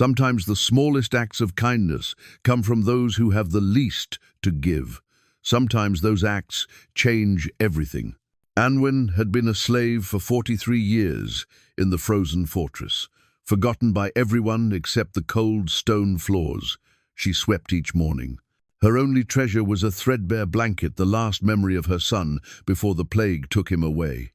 Sometimes the smallest acts of kindness come from those who have the least to give. Sometimes those acts change everything. Anwen had been a slave for 43 years in the frozen fortress. Forgotten by everyone except the cold stone floors she swept each morning. Her only treasure was a threadbare blanket, the last memory of her son before the plague took him away.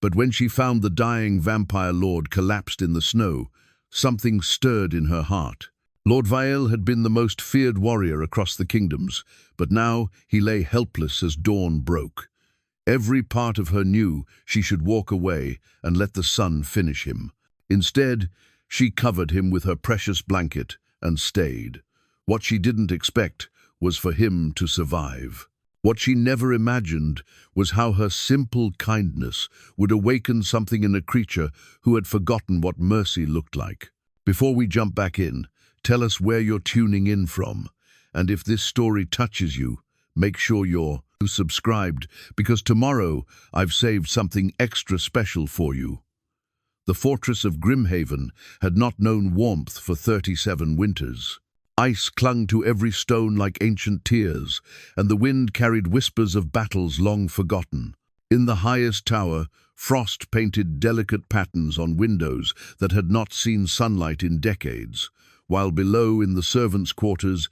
But when she found the dying vampire lord collapsed in the snow, something stirred in her heart. Lord Vael had been the most feared warrior across the kingdoms, but now he lay helpless as dawn broke. Every part of her knew she should walk away and let the sun finish him. Instead, she covered him with her precious blanket and stayed. What she didn't expect was for him to survive. What she never imagined was how her simple kindness would awaken something in a creature who had forgotten what mercy looked like. Before we jump back in, tell us where you're tuning in from, and if this story touches you, make sure you're subscribed, because tomorrow I've saved something extra special for you. The fortress of Grimhaven had not known warmth for 37 winters. Ice clung to every stone like ancient tears, and the wind carried whispers of battles long forgotten. In the highest tower, frost painted delicate patterns on windows that had not seen sunlight in decades, while below in the servants' quarters,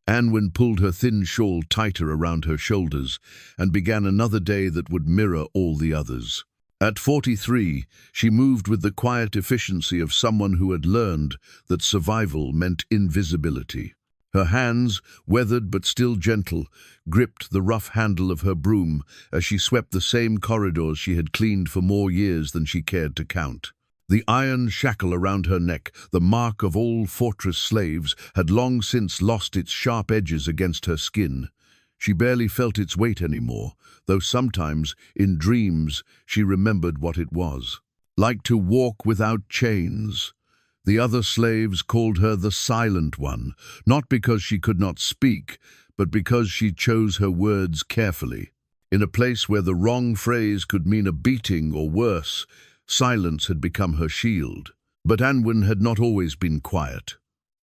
Anwen pulled her thin shawl tighter around her shoulders and began another day that would mirror all the others. At 43, she moved with the quiet efficiency of someone who had learned that survival meant invisibility. Her hands, weathered but still gentle, gripped the rough handle of her broom as she swept the same corridors she had cleaned for more years than she cared to count. The iron shackle around her neck, the mark of all fortress slaves, had long since lost its sharp edges against her skin. She barely felt its weight anymore, though sometimes, in dreams, she remembered what it was. Like to walk without chains. The other slaves called her the Silent One, not because she could not speak, but because she chose her words carefully. In a place where the wrong phrase could mean a beating or worse, silence had become her shield. But Anwen had not always been quiet.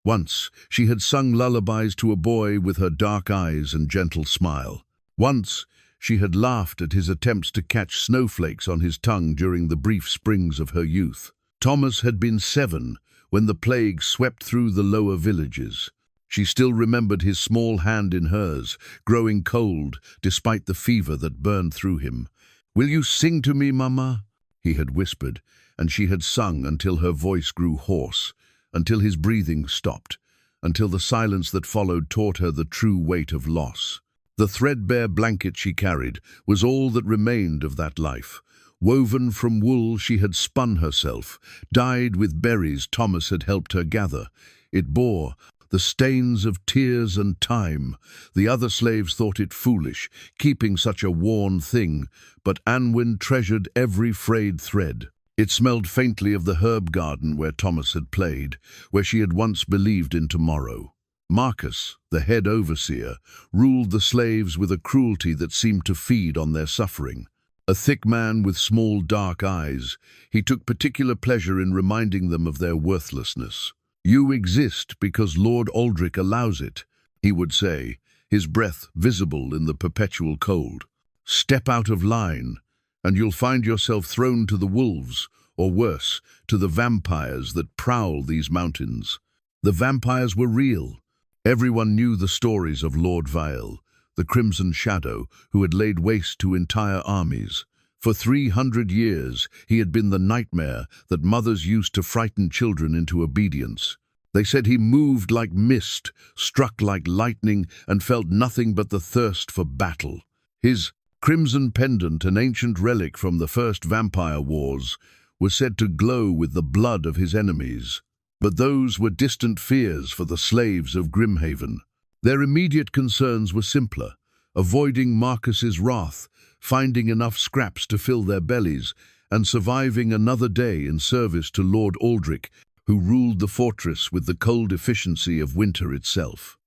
Once, she had sung lullabies to a boy with her dark eyes and gentle smile. Once, she had laughed at his attempts to catch snowflakes on his tongue during the brief springs of her youth. Thomas had been 7 when the plague swept through the lower villages. She still remembered his small hand in hers, growing cold despite the fever that burned through him. "Will you sing to me, Mama?" he had whispered, and she had sung until her voice grew hoarse, until his breathing stopped, until the silence that followed taught her the true weight of loss. The threadbare blanket she carried was all that remained of that life. Woven from wool she had spun herself, dyed with berries Thomas had helped her gather. It bore the stains of tears and time. The other slaves thought it foolish, keeping such a worn thing, but Anwen treasured every frayed thread. It smelled faintly of the herb garden where Thomas had played, where she had once believed in tomorrow. Marcus, the head overseer, ruled the slaves with a cruelty that seemed to feed on their suffering. A thick man with small dark eyes, he took particular pleasure in reminding them of their worthlessness. "You exist because Lord Aldrich allows it," he would say, his breath visible in the perpetual cold. "Step out of line, and you'll find yourself thrown to the wolves, or worse, to the vampires that prowl these mountains." The vampires were real. Everyone knew the stories of Lord Vael, the Crimson Shadow, who had laid waste to entire armies. For 300 years, he had been the nightmare that mothers used to frighten children into obedience. They said he moved like mist, struck like lightning, and felt nothing but the thirst for battle. His crimson pendant, an ancient relic from the first vampire wars, was said to glow with the blood of his enemies. But those were distant fears for the slaves of Grimhaven. Their immediate concerns were simpler: avoiding Marcus's wrath, finding enough scraps to fill their bellies, and surviving another day in service to Lord Aldrich, who ruled the fortress with the cold efficiency of winter itself.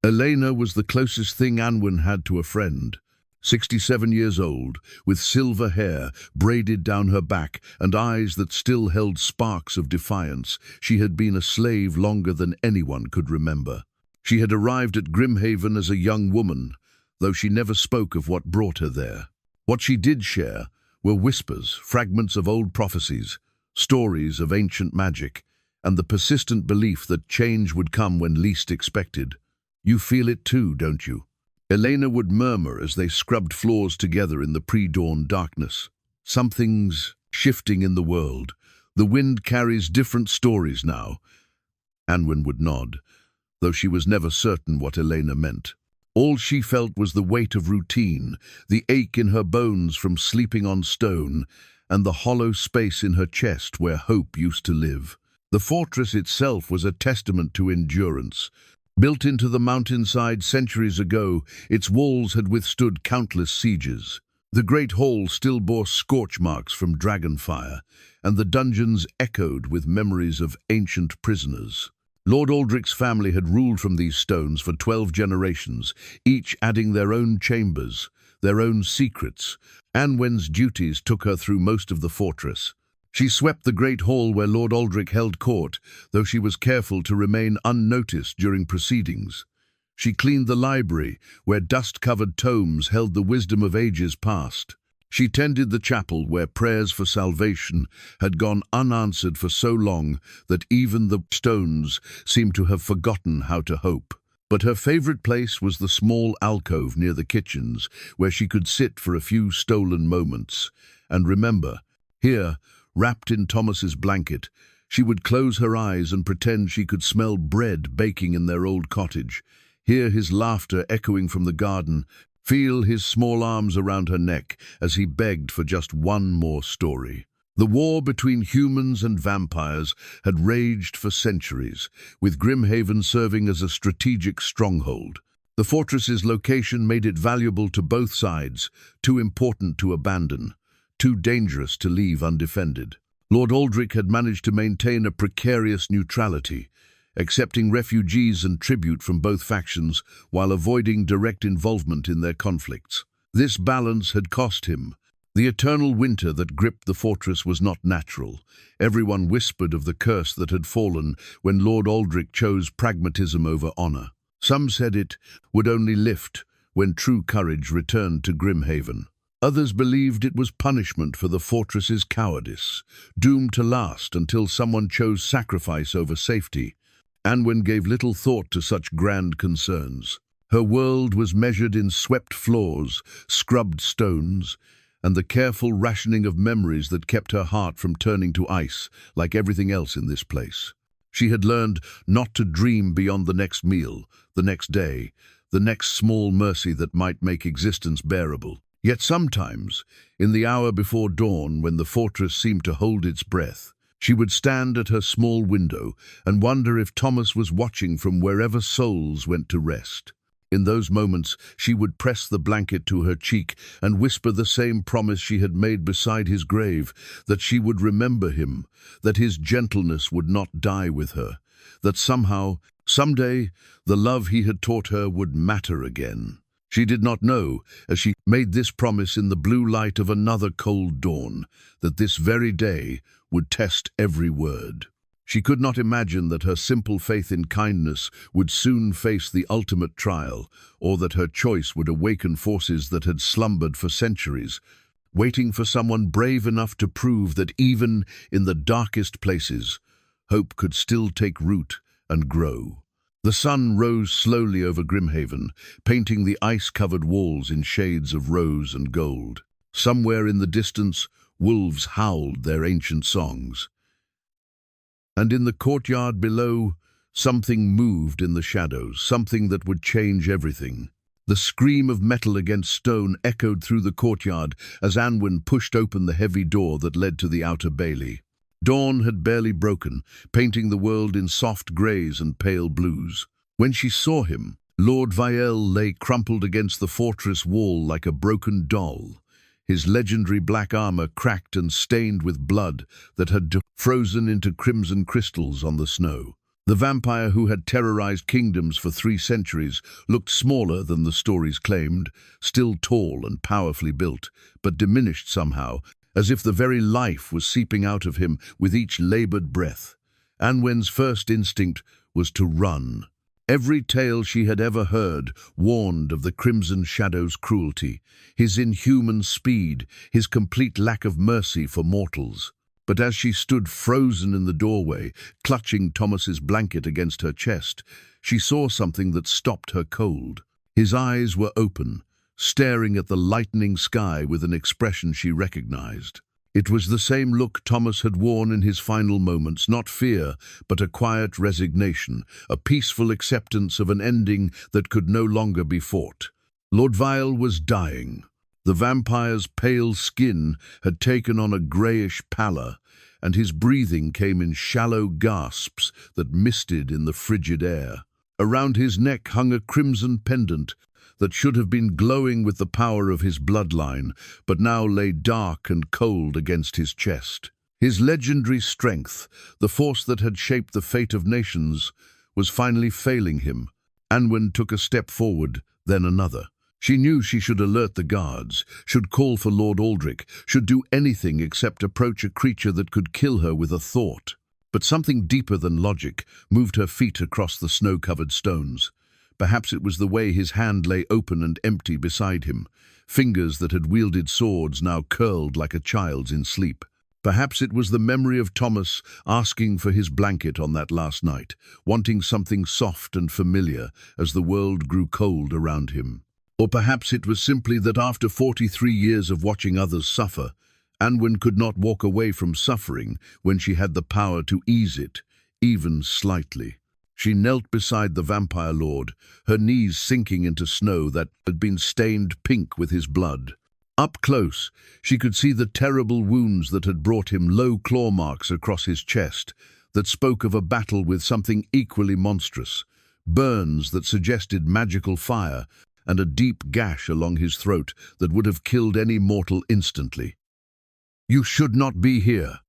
Elena was the closest thing Anwen had to a friend. 67 years old, with silver hair braided down her back and eyes that still held sparks of defiance. She had been a slave longer than anyone could remember. She had arrived at Grimhaven as a young woman, though she never spoke of what brought her there. What she did share were whispers, fragments of old prophecies, stories of ancient magic, and the persistent belief that change would come when least expected. "You feel it too, don't you?" Elena would murmur as they scrubbed floors together in the pre-dawn darkness. "Something's shifting in the world. The wind carries different stories now." Anwen would nod, though she was never certain what Elena meant. All she felt was the weight of routine, the ache in her bones from sleeping on stone, and the hollow space in her chest where hope used to live. The fortress itself was a testament to endurance. Built into the mountainside centuries ago, its walls had withstood countless sieges. The great hall still bore scorch marks from dragon fire, and the dungeons echoed with memories of ancient prisoners. Lord Aldrich's family had ruled from these stones for 12 generations, each adding their own chambers, their own secrets. Anwen's duties took her through most of the fortress. She swept the great hall where Lord Aldrich held court, though she was careful to remain unnoticed during proceedings. She cleaned the library, where dust-covered tomes held the wisdom of ages past. She tended the chapel where prayers for salvation had gone unanswered for so long that even the stones seemed to have forgotten how to hope. But her favorite place was the small alcove near the kitchens, where she could sit for a few stolen moments. And remember, here, wrapped in Thomas's blanket, she would close her eyes and pretend she could smell bread baking in their old cottage, hear his laughter echoing from the garden, feel his small arms around her neck as he begged for just one more story. The war between humans and vampires had raged for centuries, with Grimhaven serving as a strategic stronghold. The fortress's location made it valuable to both sides, too important to abandon, too dangerous to leave undefended. Lord Aldrich had managed to maintain a precarious neutrality, accepting refugees and tribute from both factions while avoiding direct involvement in their conflicts. This balance had cost him. The eternal winter that gripped the fortress was not natural. Everyone whispered of the curse that had fallen when Lord Aldrich chose pragmatism over honor. Some said it would only lift when true courage returned to Grimhaven. Others believed it was punishment for the fortress's cowardice, doomed to last until someone chose sacrifice over safety. Anwen gave little thought to such grand concerns. Her world was measured in swept floors, scrubbed stones, and the careful rationing of memories that kept her heart from turning to ice like everything else in this place. She had learned not to dream beyond the next meal, the next day, the next small mercy that might make existence bearable. Yet sometimes, in the hour before dawn when the fortress seemed to hold its breath, she would stand at her small window and wonder if Thomas was watching from wherever souls went to rest. In those moments, she would press the blanket to her cheek and whisper the same promise she had made beside his grave, that she would remember him, that his gentleness would not die with her, that somehow, someday, the love he had taught her would matter again. She did not know, as she made this promise in the blue light of another cold dawn, that this very day would test every word. She could not imagine that her simple faith in kindness would soon face the ultimate trial, or that her choice would awaken forces that had slumbered for centuries, waiting for someone brave enough to prove that even in the darkest places, hope could still take root and grow. The sun rose slowly over Grimhaven, painting the ice-covered walls in shades of rose and gold. Somewhere in the distance, wolves howled their ancient songs. And in the courtyard below, something moved in the shadows, something that would change everything. The scream of metal against stone echoed through the courtyard as Anwen pushed open the heavy door that led to the outer bailey. Dawn had barely broken, painting the world in soft greys and pale blues. When she saw him, Lord Vael lay crumpled against the fortress wall like a broken doll, his legendary black armor cracked and stained with blood that had frozen into crimson crystals on the snow. The vampire who had terrorized kingdoms for 3 centuries looked smaller than the stories claimed, still tall and powerfully built, but diminished somehow, as if the very life was seeping out of him with each labored breath. Anwen's first instinct was to run. Every tale she had ever heard warned of the Crimson Shadow's cruelty, his inhuman speed, his complete lack of mercy for mortals. But as she stood frozen in the doorway, clutching Thomas's blanket against her chest, she saw something that stopped her cold. His eyes were open, staring at the lightening sky with an expression she recognized. It was the same look Thomas had worn in his final moments, not fear, but a quiet resignation, a peaceful acceptance of an ending that could no longer be fought. Lord Vael was dying. The vampire's pale skin had taken on a greyish pallor, and his breathing came in shallow gasps that misted in the frigid air. Around his neck hung a crimson pendant that should have been glowing with the power of his bloodline, but now lay dark and cold against his chest. His legendary strength, the force that had shaped the fate of nations, was finally failing him. Anwen took a step forward, then another. She knew she should alert the guards, should call for Lord Aldrich, should do anything except approach a creature that could kill her with a thought. But something deeper than logic moved her feet across the snow-covered stones. Perhaps it was the way his hand lay open and empty beside him, fingers that had wielded swords now curled like a child's in sleep. Perhaps it was the memory of Thomas asking for his blanket on that last night, wanting something soft and familiar as the world grew cold around him. Or perhaps it was simply that after 43 years of watching others suffer, Anwen could not walk away from suffering when she had the power to ease it, even slightly. She knelt beside the vampire lord, her knees sinking into snow that had been stained pink with his blood. Up close, she could see the terrible wounds that had brought him low claw marks across his chest, that spoke of a battle with something equally monstrous, burns that suggested magical fire, and a deep gash along his throat that would have killed any mortal instantly. "You should not be here,"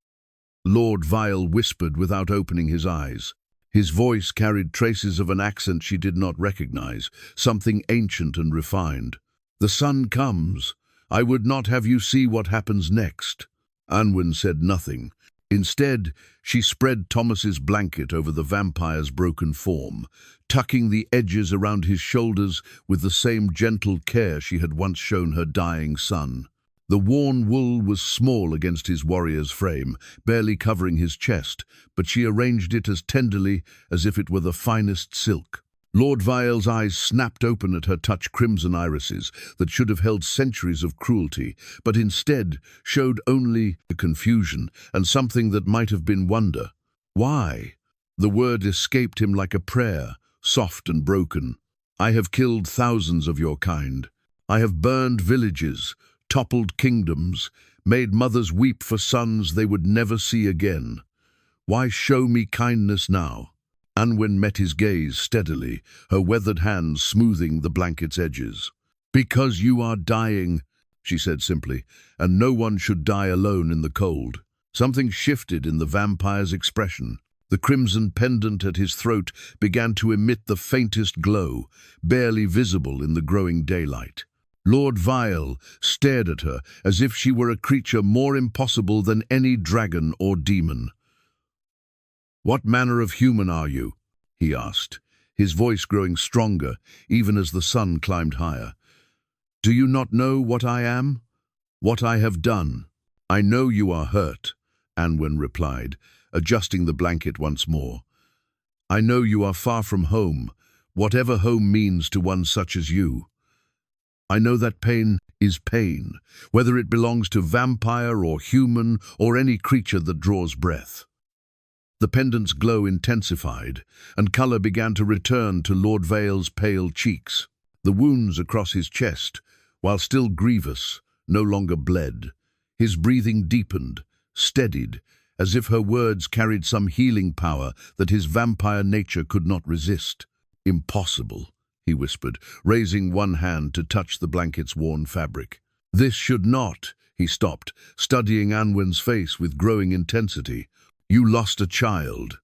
Lord Vael whispered without opening his eyes. His voice carried traces of an accent she did not recognize, something ancient and refined. "The sun comes. I would not have you see what happens next." Anwen said nothing. Instead, she spread Thomas's blanket over the vampire's broken form, tucking the edges around his shoulders with the same gentle care she had once shown her dying son. The worn wool was small against his warrior's frame, barely covering his chest, but she arranged it as tenderly as if it were the finest silk. Lord Vael's eyes snapped open at her touch crimson irises that should have held centuries of cruelty, but instead showed only confusion and something that might have been wonder. "Why?" The word escaped him like a prayer, soft and broken. "I have killed thousands of your kind. I have burned villages, toppled kingdoms, made mothers weep for sons they would never see again. Why show me kindness now?" Anwen met his gaze steadily, her weathered hands smoothing the blanket's edges. "Because you are dying," she said simply, "and no one should die alone in the cold." Something shifted in the vampire's expression. The crimson pendant at his throat began to emit the faintest glow, barely visible in the growing daylight. Lord Vael stared at her as if she were a creature more impossible than any dragon or demon. "What manner of human are you?" he asked, his voice growing stronger even as the sun climbed higher. "Do you not know what I am? What I have done?" "I know you are hurt," Anwen replied, adjusting the blanket once more. "I know you are far from home, whatever home means to one such as you. I know that pain is pain, whether it belongs to vampire or human or any creature that draws breath." The pendant's glow intensified, and colour began to return to Lord Vael's pale cheeks. The wounds across his chest, while still grievous, no longer bled. His breathing deepened, steadied, as if her words carried some healing power that his vampire nature could not resist. "Impossible," he whispered, raising one hand to touch the blanket's worn fabric. "This should not," he stopped, studying Anwen's face with growing intensity. "You lost a child."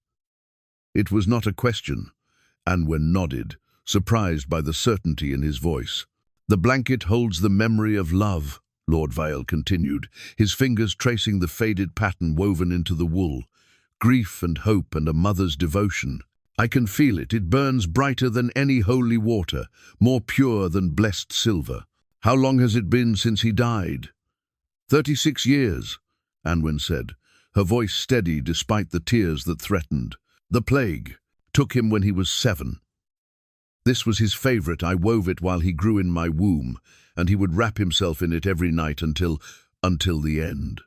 It was not a question. Anwen nodded, surprised by the certainty in his voice. "The blanket holds the memory of love," Lord Vael continued, his fingers tracing the faded pattern woven into the wool. "Grief and hope and a mother's devotion. I can feel it. It burns brighter than any holy water, more pure than blessed silver. How long has it been since he died?" 36 years, Anwen said, her voice steady despite the tears that threatened. "The plague took him when he was 7. This was his favorite. I wove it while he grew in my womb, and he would wrap himself in it every night until the end."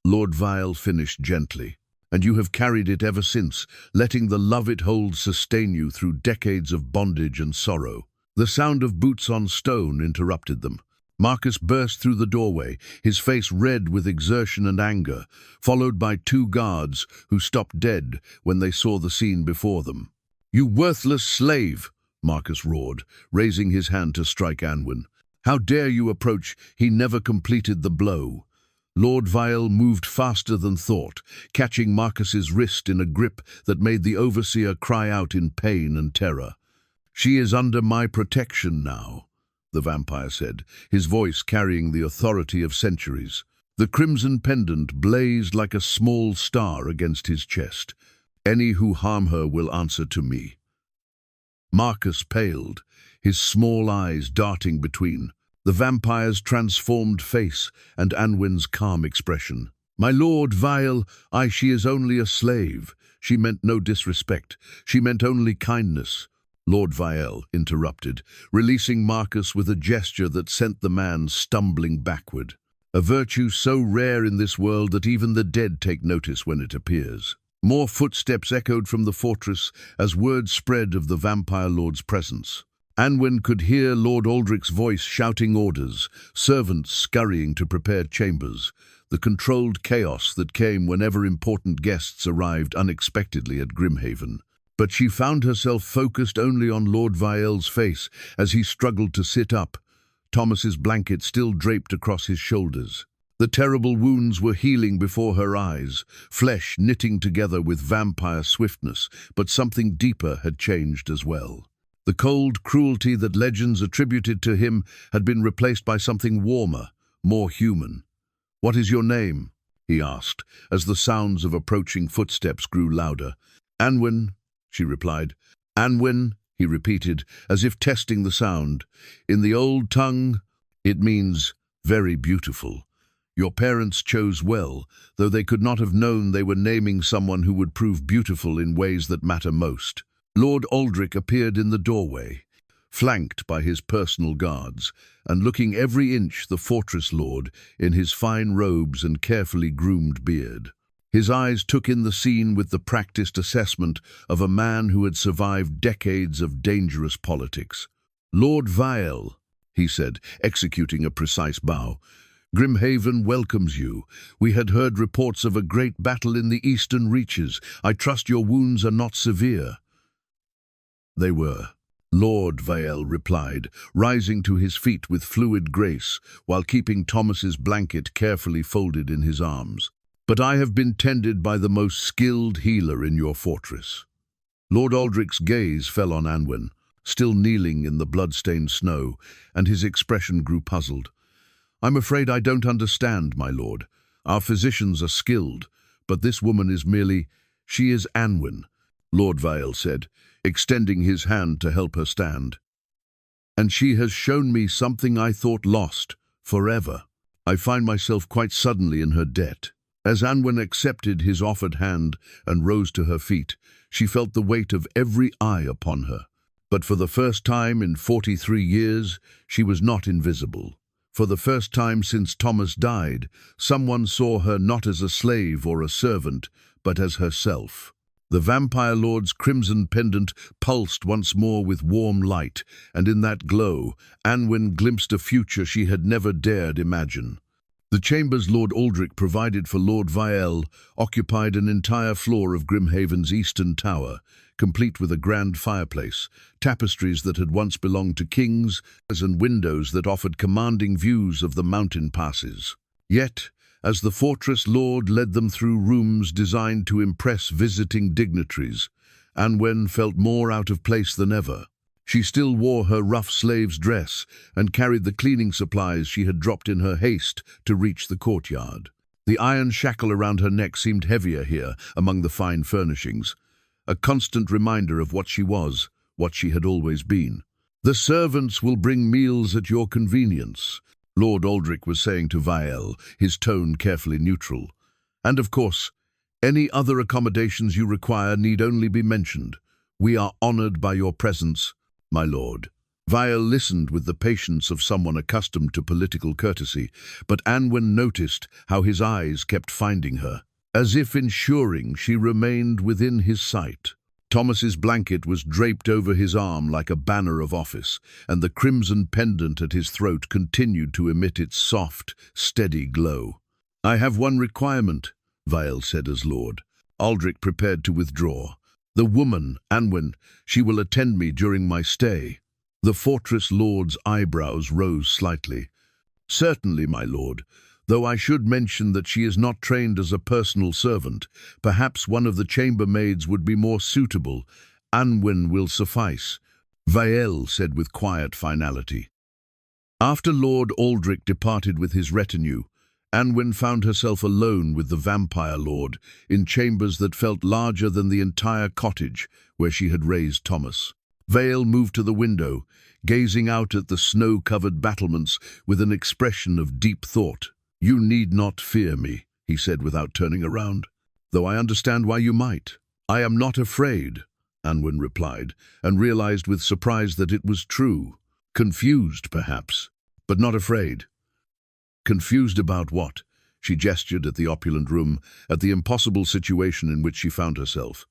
Lord Vael finished gently. "And you have carried it ever since, letting the love it holds sustain you through decades of bondage and sorrow." The sound of boots on stone interrupted them. Marcus burst through the doorway, his face red with exertion and anger, followed by 2 guards who stopped dead when they saw the scene before them. "You worthless slave!" Marcus roared, raising his hand to strike Anwen. "How dare you approach?" He never completed the blow. Lord Vael moved faster than thought, catching Marcus's wrist in a grip that made the overseer cry out in pain and terror. "She is under my protection now," the vampire said, his voice carrying the authority of centuries. The crimson pendant blazed like a small star against his chest. "Any who harm her will answer to me." Marcus paled, his small eyes darting between the vampire's transformed face and Anwen's calm expression. "My Lord Vael, she is only a slave. She meant no disrespect. She meant only kindness." Lord Vael interrupted, releasing Marcus with a gesture that sent the man stumbling backward. "A virtue so rare in this world that even the dead take notice when it appears." More footsteps echoed from the fortress as word spread of the vampire lord's presence. Anwen could hear Lord Aldrich's voice shouting orders, servants scurrying to prepare chambers, the controlled chaos that came whenever important guests arrived unexpectedly at Grimhaven. But she found herself focused only on Lord Vael's face as he struggled to sit up, Thomas's blanket still draped across his shoulders. The terrible wounds were healing before her eyes, flesh knitting together with vampire swiftness, but something deeper had changed as well. The cold cruelty that legends attributed to him had been replaced by something warmer, more human. "What is your name?" he asked, as the sounds of approaching footsteps grew louder. "Anwen," she replied. "Anwen," he repeated, as if testing the sound. "In the old tongue, it means very beautiful. Your parents chose well, though they could not have known they were naming someone who would prove beautiful in ways that matter most." Lord Aldrich appeared in the doorway, flanked by his personal guards, and looking every inch the fortress lord in his fine robes and carefully groomed beard. His eyes took in the scene with the practiced assessment of a man who had survived decades of dangerous politics. "Lord Vael," he said, executing a precise bow, "Grimhaven welcomes you. We had heard reports of a great battle in the eastern reaches. I trust your wounds are not severe." "They were," Lord Vael replied, rising to his feet with fluid grace while keeping Thomas's blanket carefully folded in his arms. "But I have been tended by the most skilled healer in your fortress." Lord Aldrich's gaze fell on Anwen, still kneeling in the blood-stained snow, and his expression grew puzzled. "I'm afraid I don't understand, my lord. Our physicians are skilled, but this woman is merely— She is Anwen," Lord Vael said, extending his hand to help her stand. "And she has shown me something I thought lost, forever. I find myself quite suddenly in her debt." As Anwen accepted his offered hand and rose to her feet, she felt the weight of every eye upon her. But for the first time in 43 years, she was not invisible. For the first time since Thomas died, someone saw her not as a slave or a servant, but as herself. The vampire lord's crimson pendant pulsed once more with warm light, and in that glow, Anwen glimpsed a future she had never dared imagine. The chambers Lord Aldrich provided for Lord Vael occupied an entire floor of Grimhaven's eastern tower, complete with a grand fireplace, tapestries that had once belonged to kings, and windows that offered commanding views of the mountain passes. Yet, as the fortress lord led them through rooms designed to impress visiting dignitaries, Anwen felt more out of place than ever. She still wore her rough slave's dress and carried the cleaning supplies she had dropped in her haste to reach the courtyard. The iron shackle around her neck seemed heavier here among the fine furnishings, a constant reminder of what she was, what she had always been. "The servants will bring meals at your convenience," Lord Aldrich was saying to Vael, his tone carefully neutral. "And of course, any other accommodations you require need only be mentioned. We are honored by your presence, my lord." Vael listened with the patience of someone accustomed to political courtesy, but Anwen noticed how his eyes kept finding her, as if ensuring she remained within his sight. Thomas's blanket was draped over his arm like a banner of office, and the crimson pendant at his throat continued to emit its soft, steady glow. "I have one requirement," Vael said as lord. Aldrich prepared to withdraw. "The woman, Anwen, she will attend me during my stay." The fortress lord's eyebrows rose slightly. "Certainly, my lord, though I should mention that she is not trained as a personal servant. Perhaps one of the chambermaids would be more suitable. Anwen will suffice," Vael said with quiet finality. After Lord Aldrich departed with his retinue, Anwen found herself alone with the vampire lord in chambers that felt larger than the entire cottage where she had raised Thomas. Vael moved to the window, gazing out at the snow-covered battlements with an expression of deep thought. "You need not fear me," he said without turning around, "though I understand why you might." "I am not afraid," Anwen replied, and realized with surprise that it was true. Confused, perhaps, but not afraid. Confused about what? She gestured at the opulent room, at the impossible situation in which she found herself.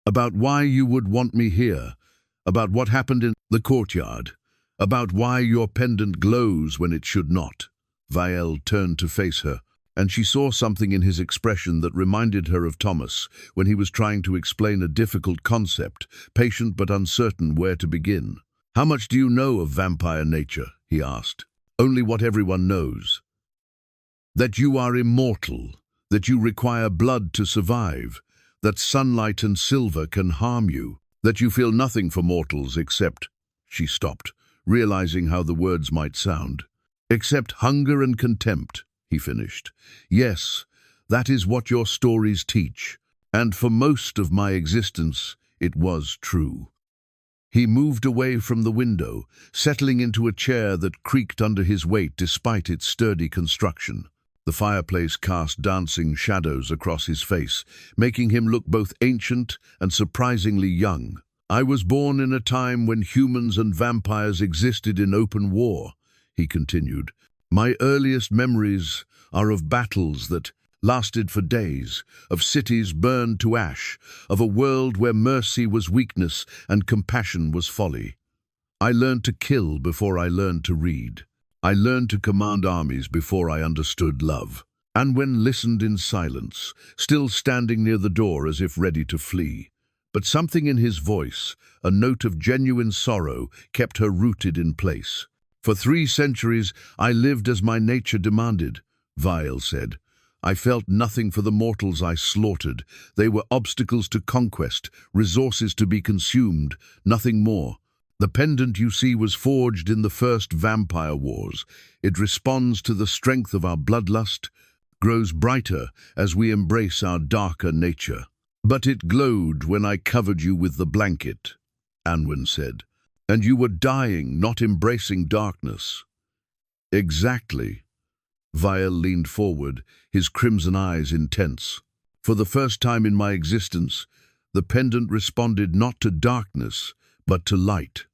"About why you would want me here, about what happened in the courtyard, about why your pendant glows when it should not." Vael turned to face her, and she saw something in his expression that reminded her of Thomas when he was trying to explain a difficult concept, patient but uncertain where to begin. "How much do you know of vampire nature?" he asked. "Only what everyone knows. That you are immortal, that you require blood to survive, that sunlight and silver can harm you, that you feel nothing for mortals except—" She stopped, realizing how the words might sound. "Except hunger and contempt," he finished. "Yes, that is what your stories teach, and for most of my existence it was true." He moved away from the window, settling into a chair that creaked under his weight despite its sturdy construction. The fireplace cast dancing shadows across his face, making him look both ancient and surprisingly young. "I was born in a time when humans and vampires existed in open war," he continued. "My earliest memories are of battles that lasted for days, of cities burned to ash, of a world where mercy was weakness and compassion was folly. I learned to kill before I learned to read. I learned to command armies before I understood love." Anwen listened in silence, still standing near the door as if ready to flee. But something in his voice, a note of genuine sorrow, kept her rooted in place. "For 3 centuries I lived as my nature demanded," Vael said. "I felt nothing for the mortals I slaughtered. They were obstacles to conquest, resources to be consumed, nothing more. The pendant you see was forged in the first vampire wars. It responds to the strength of our bloodlust, grows brighter as we embrace our darker nature." "But it glowed when I covered you with the blanket," Anwen said. "And you were dying, not embracing darkness." "Exactly." Vael leaned forward, his crimson eyes intense. "For the first time in my existence, the pendant responded not to darkness, but to light.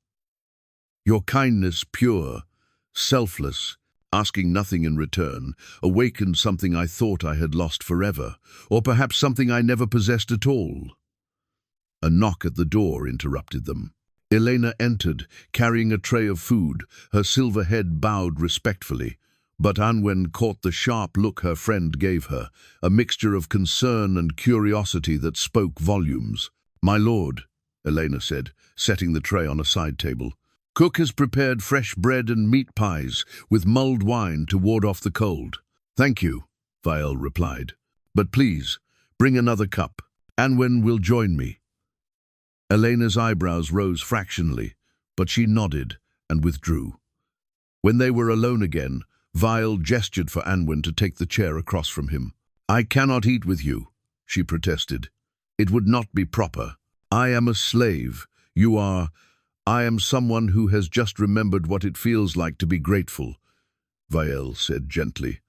Your kindness, pure, selfless, asking nothing in return, awakened something I thought I had lost forever, or perhaps something I never possessed at all." A knock at the door interrupted them. Elena entered, carrying a tray of food, her silver head bowed respectfully. But Anwen caught the sharp look her friend gave her, a mixture of concern and curiosity that spoke volumes. "My lord," Elena said, setting the tray on a side table, "cook has prepared fresh bread and meat pies with mulled wine to ward off the cold." "Thank you," Vael replied. "But please, bring another cup. Anwen will join me." Elena's eyebrows rose fractionally, but she nodded and withdrew. When they were alone again, Vael gestured for Anwen to take the chair across from him. "I cannot eat with you," she protested. "It would not be proper. I am a slave. You are. I am someone who has just remembered what it feels like to be grateful," Vael said gently.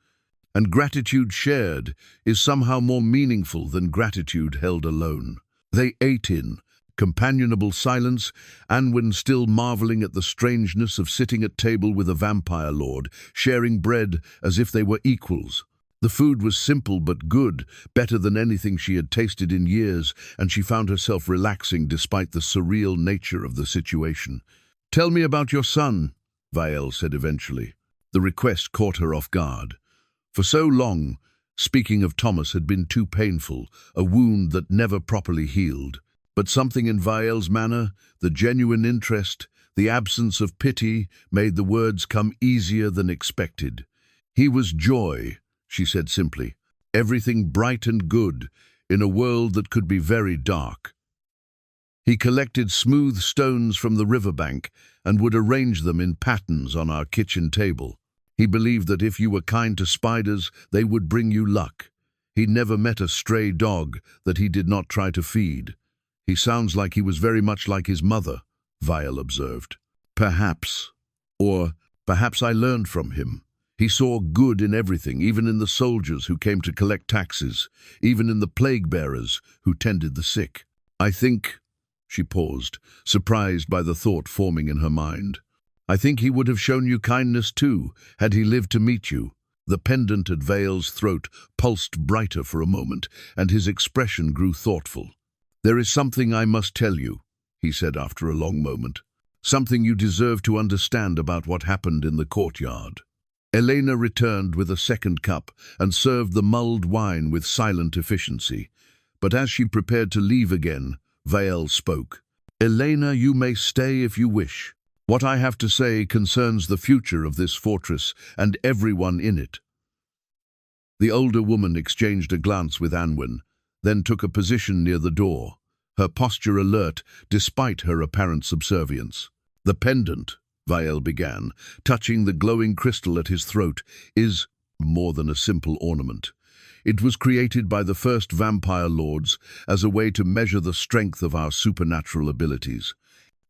"And gratitude shared is somehow more meaningful than gratitude held alone." They ate in companionable silence, Anwen still marveling at the strangeness of sitting at table with a vampire lord, sharing bread as if they were equals. The food was simple but good, better than anything she had tasted in years, and she found herself relaxing despite the surreal nature of the situation. "Tell me about your son," Vael said eventually. The request caught her off guard. For so long, speaking of Thomas had been too painful, a wound that never properly healed. But something in Vael's manner, the genuine interest, the absence of pity, made the words come easier than expected. "He was joy," she said simply, "everything bright and good, in a world that could be very dark. He collected smooth stones from the riverbank and would arrange them in patterns on our kitchen table. He believed that if you were kind to spiders, they would bring you luck. He never met a stray dog that he did not try to feed." "He sounds like he was very much like his mother," Vael observed. "Perhaps. Or perhaps I learned from him. He saw good in everything, even in the soldiers who came to collect taxes, even in the plague-bearers who tended the sick. I think," she paused, surprised by the thought forming in her mind, "I think he would have shown you kindness too, had he lived to meet you." The pendant at Vael's throat pulsed brighter for a moment, and his expression grew thoughtful. "There is something I must tell you," he said after a long moment. "Something you deserve to understand about what happened in the courtyard." Elena returned with a second cup and served the mulled wine with silent efficiency. But as she prepared to leave again, Vael spoke. "Elena, you may stay if you wish. What I have to say concerns the future of this fortress and everyone in it." The older woman exchanged a glance with Anwen, then took a position near the door, her posture alert despite her apparent subservience. "The pendant," Vael began, touching the glowing crystal at his throat, "is more than a simple ornament. It was created by the first vampire lords as a way to measure the strength of our supernatural abilities.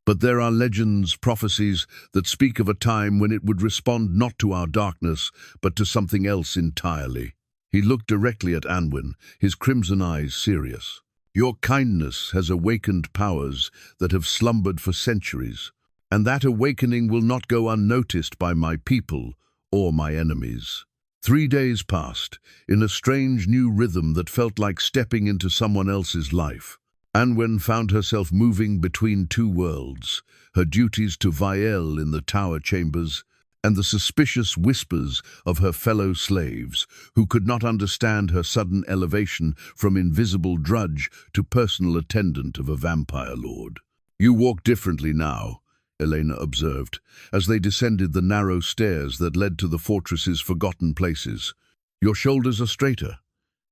But there are legends, prophecies, that speak of a time when it would respond not to our darkness, but to something else entirely." He looked directly at Anwen, his crimson eyes serious. "Your kindness has awakened powers that have slumbered for centuries, and that awakening will not go unnoticed by my people or my enemies." 3 days passed, in a strange new rhythm that felt like stepping into someone else's life. Anwen found herself moving between two worlds, her duties to Vael in the tower chambers, and the suspicious whispers of her fellow slaves, who could not understand her sudden elevation from invisible drudge to personal attendant of a vampire lord. "You walk differently now," Elena observed, as they descended the narrow stairs that led to the fortress's forgotten places. "Your shoulders are straighter."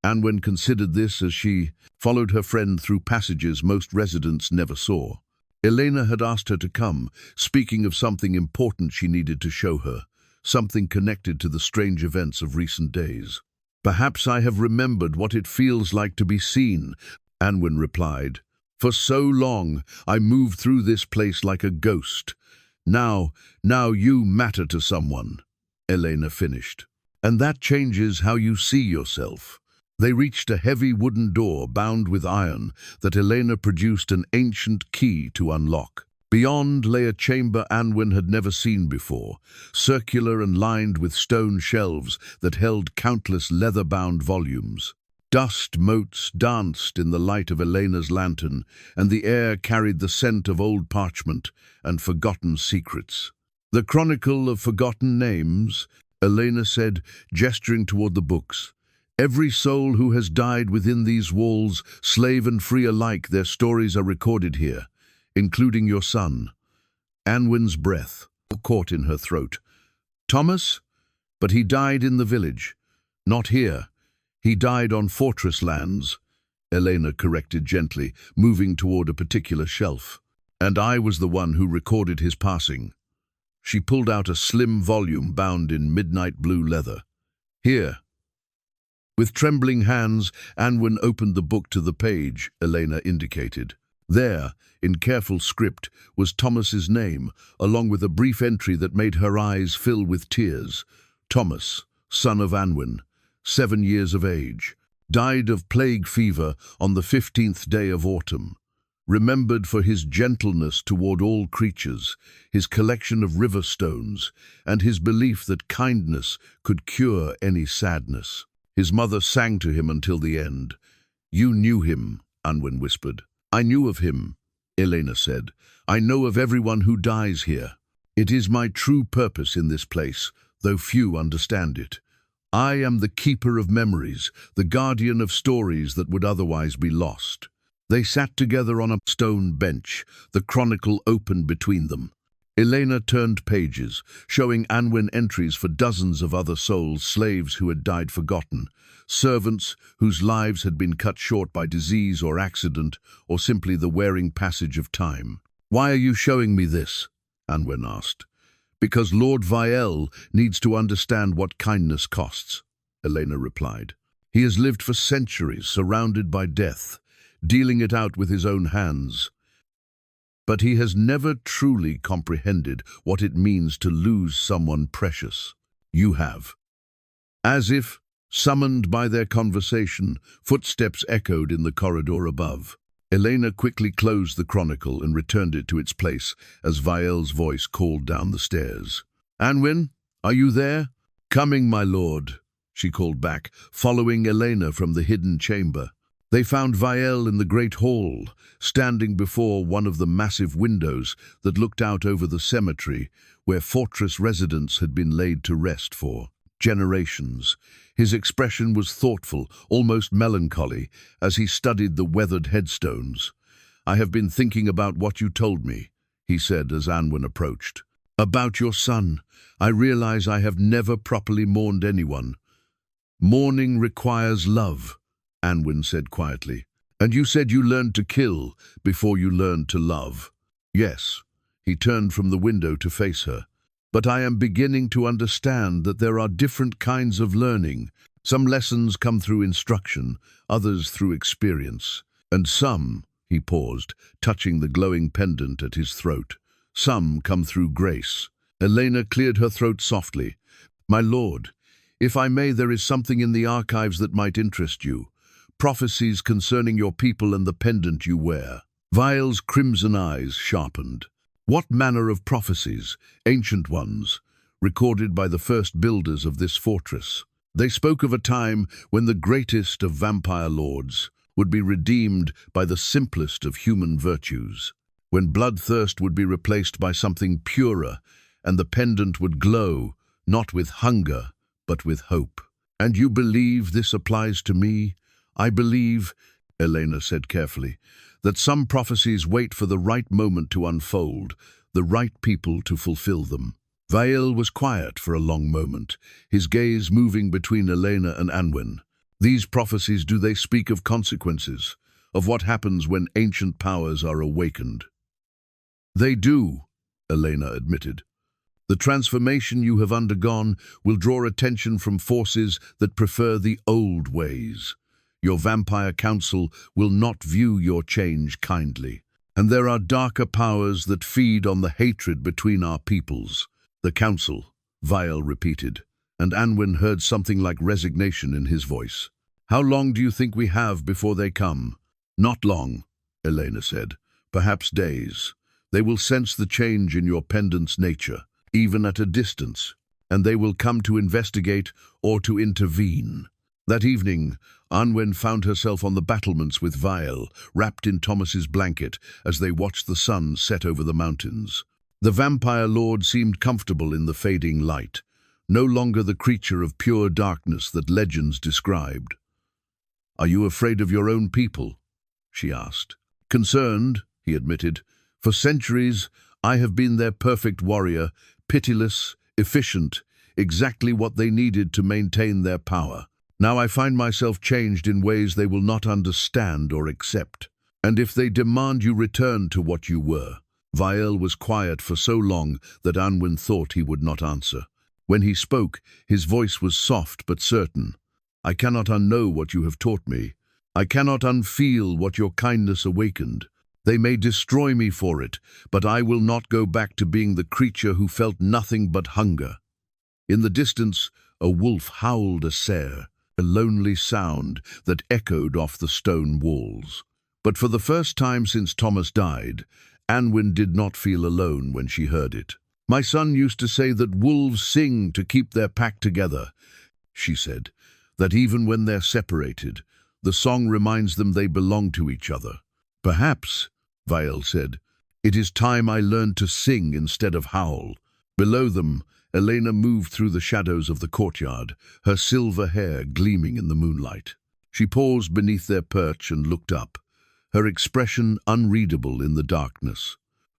Anwen considered this as she followed her friend through passages most residents never saw. Elena had asked her to come, speaking of something important she needed to show her, something connected to the strange events of recent days. "Perhaps I have remembered what it feels like to be seen," Anwen replied. "For so long, I moved through this place like a ghost. Now you matter to someone," Elena finished. "And that changes how you see yourself." They reached a heavy wooden door bound with iron that Elena produced an ancient key to unlock. Beyond lay a chamber Anwen had never seen before, circular and lined with stone shelves that held countless leather-bound volumes. Dust motes danced in the light of Elena's lantern, and the air carried the scent of old parchment and forgotten secrets. "The Chronicle of Forgotten Names," Elena said, gesturing toward the books. "Every soul who has died within these walls, slave and free alike, their stories are recorded here, including your son." Anwen's breath caught in her throat. "Thomas? But he died in the village. Not here. He died on fortress lands," Elena corrected gently, moving toward a particular shelf. And I was the one who recorded his passing. She pulled out a slim volume bound in midnight blue leather. Here. With trembling hands, Anwen opened the book to the page Elena indicated. There, in careful script, was Thomas's name, along with a brief entry that made her eyes fill with tears. Thomas, son of Anwen, 7 years of age, died of plague fever on the 15th day of autumn. Remembered for his gentleness toward all creatures, his collection of river stones, and his belief that kindness could cure any sadness. His mother sang to him until the end. "You knew him," Anwen whispered. "I knew of him," Elena said. "I know of everyone who dies here. It is my true purpose in this place, though few understand it. I am the keeper of memories, the guardian of stories that would otherwise be lost." They sat together on a stone bench, the chronicle open between them. Elena turned pages, showing Anwen entries for dozens of other souls, slaves who had died forgotten, servants whose lives had been cut short by disease or accident, or simply the wearing passage of time. "Why are you showing me this?" Anwen asked. "Because Lord Vael needs to understand what kindness costs," Elena replied. "He has lived for centuries, surrounded by death, dealing it out with his own hands. But he has never truly comprehended what it means to lose someone precious. You have." As if summoned by their conversation, footsteps echoed in the corridor above. Elena quickly closed the chronicle and returned it to its place as Vael's voice called down the stairs. "Anwen, are you there?" "Coming, my lord," she called back, following Elena from the hidden chamber. They found Vael in the great hall, standing before one of the massive windows that looked out over the cemetery where fortress residents had been laid to rest for generations. His expression was thoughtful, almost melancholy, as he studied the weathered headstones. "I have been thinking about what you told me," he said as Anwen approached. "About your son. I realize I have never properly mourned anyone. Mourning requires love," Anwen said quietly. "And you said you learned to kill before you learned to love." "Yes." He turned from the window to face her. "But I am beginning to understand that there are different kinds of learning. Some lessons come through instruction, others through experience. And some," he paused, touching the glowing pendant at his throat, "some come through grace." Elena cleared her throat softly. "My lord, if I may, there is something in the archives that might interest you. Prophecies concerning your people and the pendant you wear." Vael's crimson eyes sharpened. "What manner of prophecies?" "Ancient ones, recorded by the first builders of this fortress. They spoke of a time when the greatest of vampire lords would be redeemed by the simplest of human virtues, when bloodthirst would be replaced by something purer, and the pendant would glow, not with hunger, but with hope." "And you believe this applies to me?" "I believe," Elena said carefully, "that some prophecies wait for the right moment to unfold, the right people to fulfill them." Vael was quiet for a long moment, his gaze moving between Elena and Anwen. "These prophecies, do they speak of consequences, of what happens when ancient powers are awakened?" "They do," Elena admitted. "The transformation you have undergone will draw attention from forces that prefer the old ways. Your vampire council will not view your change kindly. And there are darker powers that feed on the hatred between our peoples." "The council," Vael repeated, and Anwen heard something like resignation in his voice. "How long do you think we have before they come?" "Not long," Elena said. "Perhaps days. They will sense the change in your pendant's nature, even at a distance, and they will come to investigate or to intervene." That evening, Anwen found herself on the battlements with Vael, wrapped in Thomas's blanket, as they watched the sun set over the mountains. The vampire lord seemed comfortable in the fading light, no longer the creature of pure darkness that legends described. "Are you afraid of your own people?" she asked. "Concerned," he admitted. "For centuries, I have been their perfect warrior, pitiless, efficient, exactly what they needed to maintain their power. Now I find myself changed in ways they will not understand or accept. And if they demand you return to what you were." Vael was quiet for so long that Anwen thought he would not answer. When he spoke, his voice was soft but certain. "I cannot unknow what you have taught me. I cannot unfeel what your kindness awakened. They may destroy me for it, but I will not go back to being the creature who felt nothing but hunger." In the distance, a wolf howled a sere, a lonely sound that echoed off the stone walls. But for the first time since Thomas died, Anwen did not feel alone when she heard it. "My son used to say that wolves sing to keep their pack together," she said, "that even when they're separated, the song reminds them they belong to each other." "Perhaps," Vael said, "it is time I learned to sing instead of howl." Below them, Elena moved through the shadows of the courtyard, her silver hair gleaming in the moonlight. She paused beneath their perch and looked up, her expression unreadable in the darkness.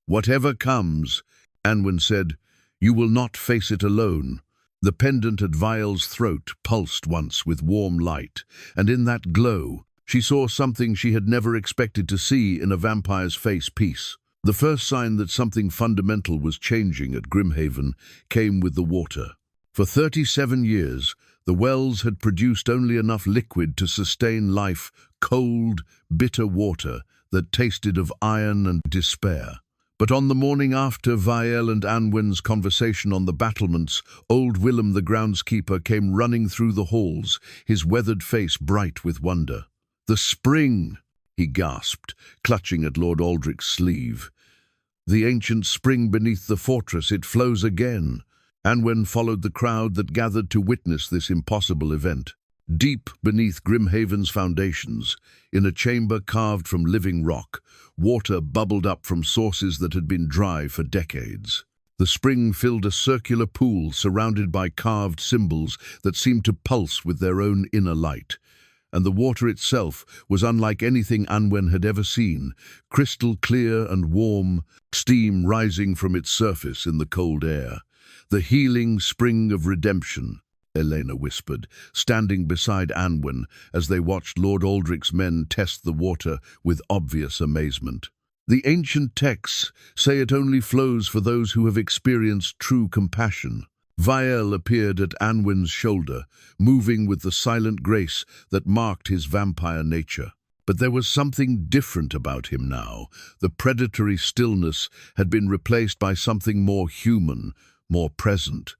"Whatever comes," Anwen said, "you will not face it alone." The pendant at Vael's throat pulsed once with warm light, and in that glow, she saw something she had never expected to see in a vampire's face piece. The first sign that something fundamental was changing at Grimhaven came with the water. For 37 years, the wells had produced only enough liquid to sustain life, cold, bitter water that tasted of iron and despair. But on the morning after Vael and Anwen's conversation on the battlements, old Willem the groundskeeper came running through the halls, his weathered face bright with wonder. "The spring!" he gasped, clutching at Lord Aldrich's sleeve. "The ancient spring beneath the fortress, it flows again." Anwen followed the crowd that gathered to witness this impossible event. Deep beneath Grimhaven's foundations, in a chamber carved from living rock, water bubbled up from sources that had been dry for decades. The spring filled a circular pool surrounded by carved symbols that seemed to pulse with their own inner light. And the water itself was unlike anything Anwen had ever seen, crystal clear and warm, steam rising from its surface in the cold air. "The healing spring of redemption," Elena whispered, standing beside Anwen as they watched Lord Aldrich's men test the water with obvious amazement. "The ancient texts say it only flows for those who have experienced true compassion." Vael appeared at Anwen's shoulder, moving with the silent grace that marked his vampire nature. But there was something different about him now. The predatory stillness had been replaced by something more human, more present.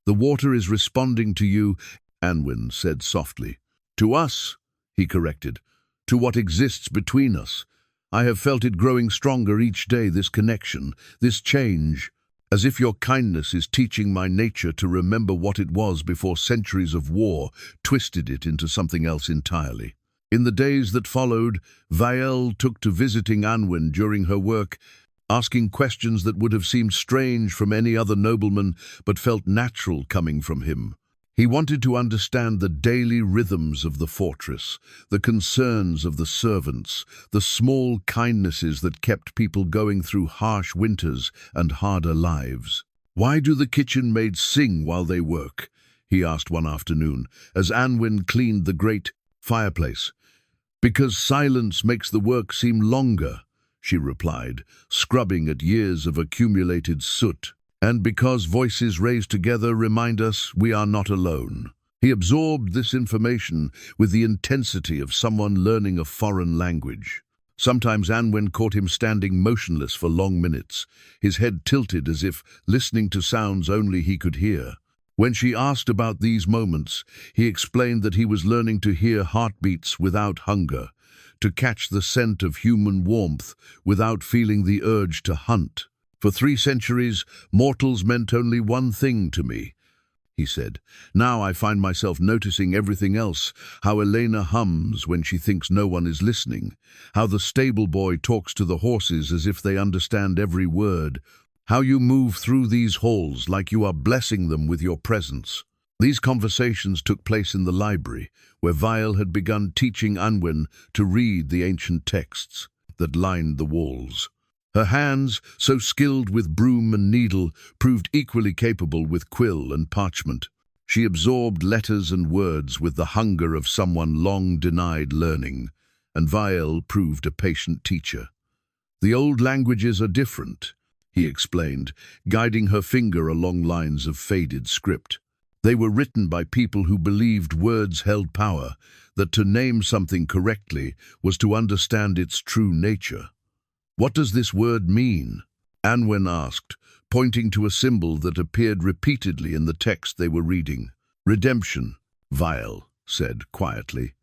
"The water is responding to you," Anwen said softly. "To us," he corrected, "to what exists between us. I have felt it growing stronger each day, this connection, this change. As if your kindness is teaching my nature to remember what it was before centuries of war twisted it into something else entirely." In the days that followed, Vael took to visiting Anwen during her work, asking questions that would have seemed strange from any other nobleman but felt natural coming from him. He wanted to understand the daily rhythms of the fortress, the concerns of the servants, the small kindnesses that kept people going through harsh winters and harder lives. "Why do the kitchen maids sing while they work?" he asked one afternoon, as Anwen cleaned the great fireplace. "Because silence makes the work seem longer," she replied, scrubbing at years of accumulated soot. "And because voices raised together remind us we are not alone." He absorbed this information with the intensity of someone learning a foreign language. Sometimes Anwen caught him standing motionless for long minutes, his head tilted as if listening to sounds only he could hear. When she asked about these moments, he explained that he was learning to hear heartbeats without hunger, to catch the scent of human warmth without feeling the urge to hunt. "For 3 centuries, mortals meant only one thing to me," he said. "Now I find myself noticing everything else, how Elena hums when she thinks no one is listening, how the stable boy talks to the horses as if they understand every word, how you move through these halls like you are blessing them with your presence." These conversations took place in the library, where Vael had begun teaching Anwen to read the ancient texts that lined the walls. Her hands, so skilled with broom and needle, proved equally capable with quill and parchment. She absorbed letters and words with the hunger of someone long denied learning, and Vael proved a patient teacher. "The old languages are different," he explained, guiding her finger along lines of faded script. "They were written by people who believed words held power, that to name something correctly was to understand its true nature." "What does this word mean?" Anwen asked, pointing to a symbol that appeared repeatedly in the text they were reading. "Redemption," Vael said quietly.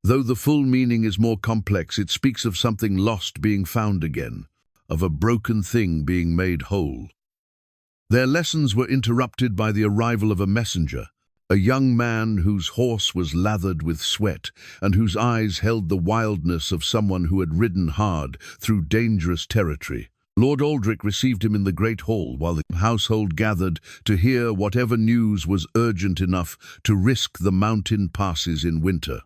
"Though the full meaning is more complex, it speaks of something lost being found again, of a broken thing being made whole." Their lessons were interrupted by the arrival of a messenger, a young man whose horse was lathered with sweat and whose eyes held the wildness of someone who had ridden hard through dangerous territory. Lord Aldrich received him in the great hall while the household gathered to hear whatever news was urgent enough to risk the mountain passes in winter.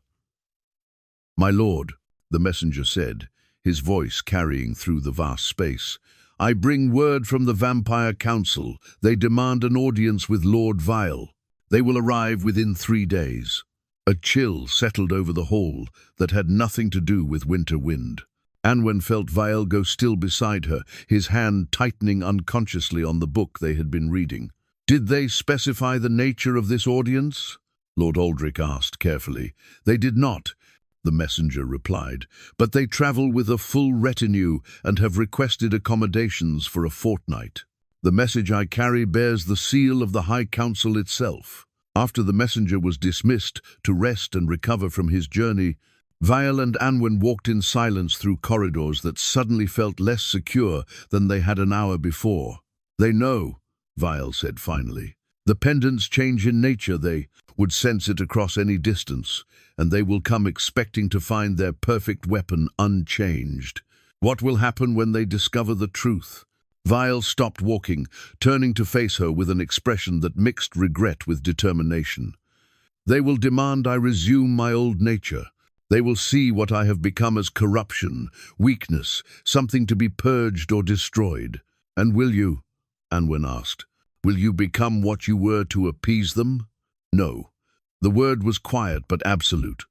"My lord," the messenger said, his voice carrying through the vast space, "I bring word from the Vampire Council. They demand an audience with Lord Vael. They will arrive within 3 days." A chill settled over the hall that had nothing to do with winter wind. Anwen felt Vael go still beside her, his hand tightening unconsciously on the book they had been reading. "Did they specify the nature of this audience?" Lord Aldrich asked carefully. "They did not," the messenger replied, "but they travel with a full retinue and have requested accommodations for a fortnight. The message I carry bears the seal of the High Council itself." After the messenger was dismissed to rest and recover from his journey, Vael and Anwen walked in silence through corridors that suddenly felt less secure than they had an hour before. "They know," Vael said finally. "The pendants change in nature. They would sense it across any distance, and they will come expecting to find their perfect weapon unchanged. What will happen when they discover the truth?" Vael stopped walking, turning to face her with an expression that mixed regret with determination. "They will demand I resume my old nature. They will see what I have become as corruption, weakness, something to be purged or destroyed." "And will you?" Anwen asked. "Will you become what you were to appease them?" "No." The word was quiet but absolute.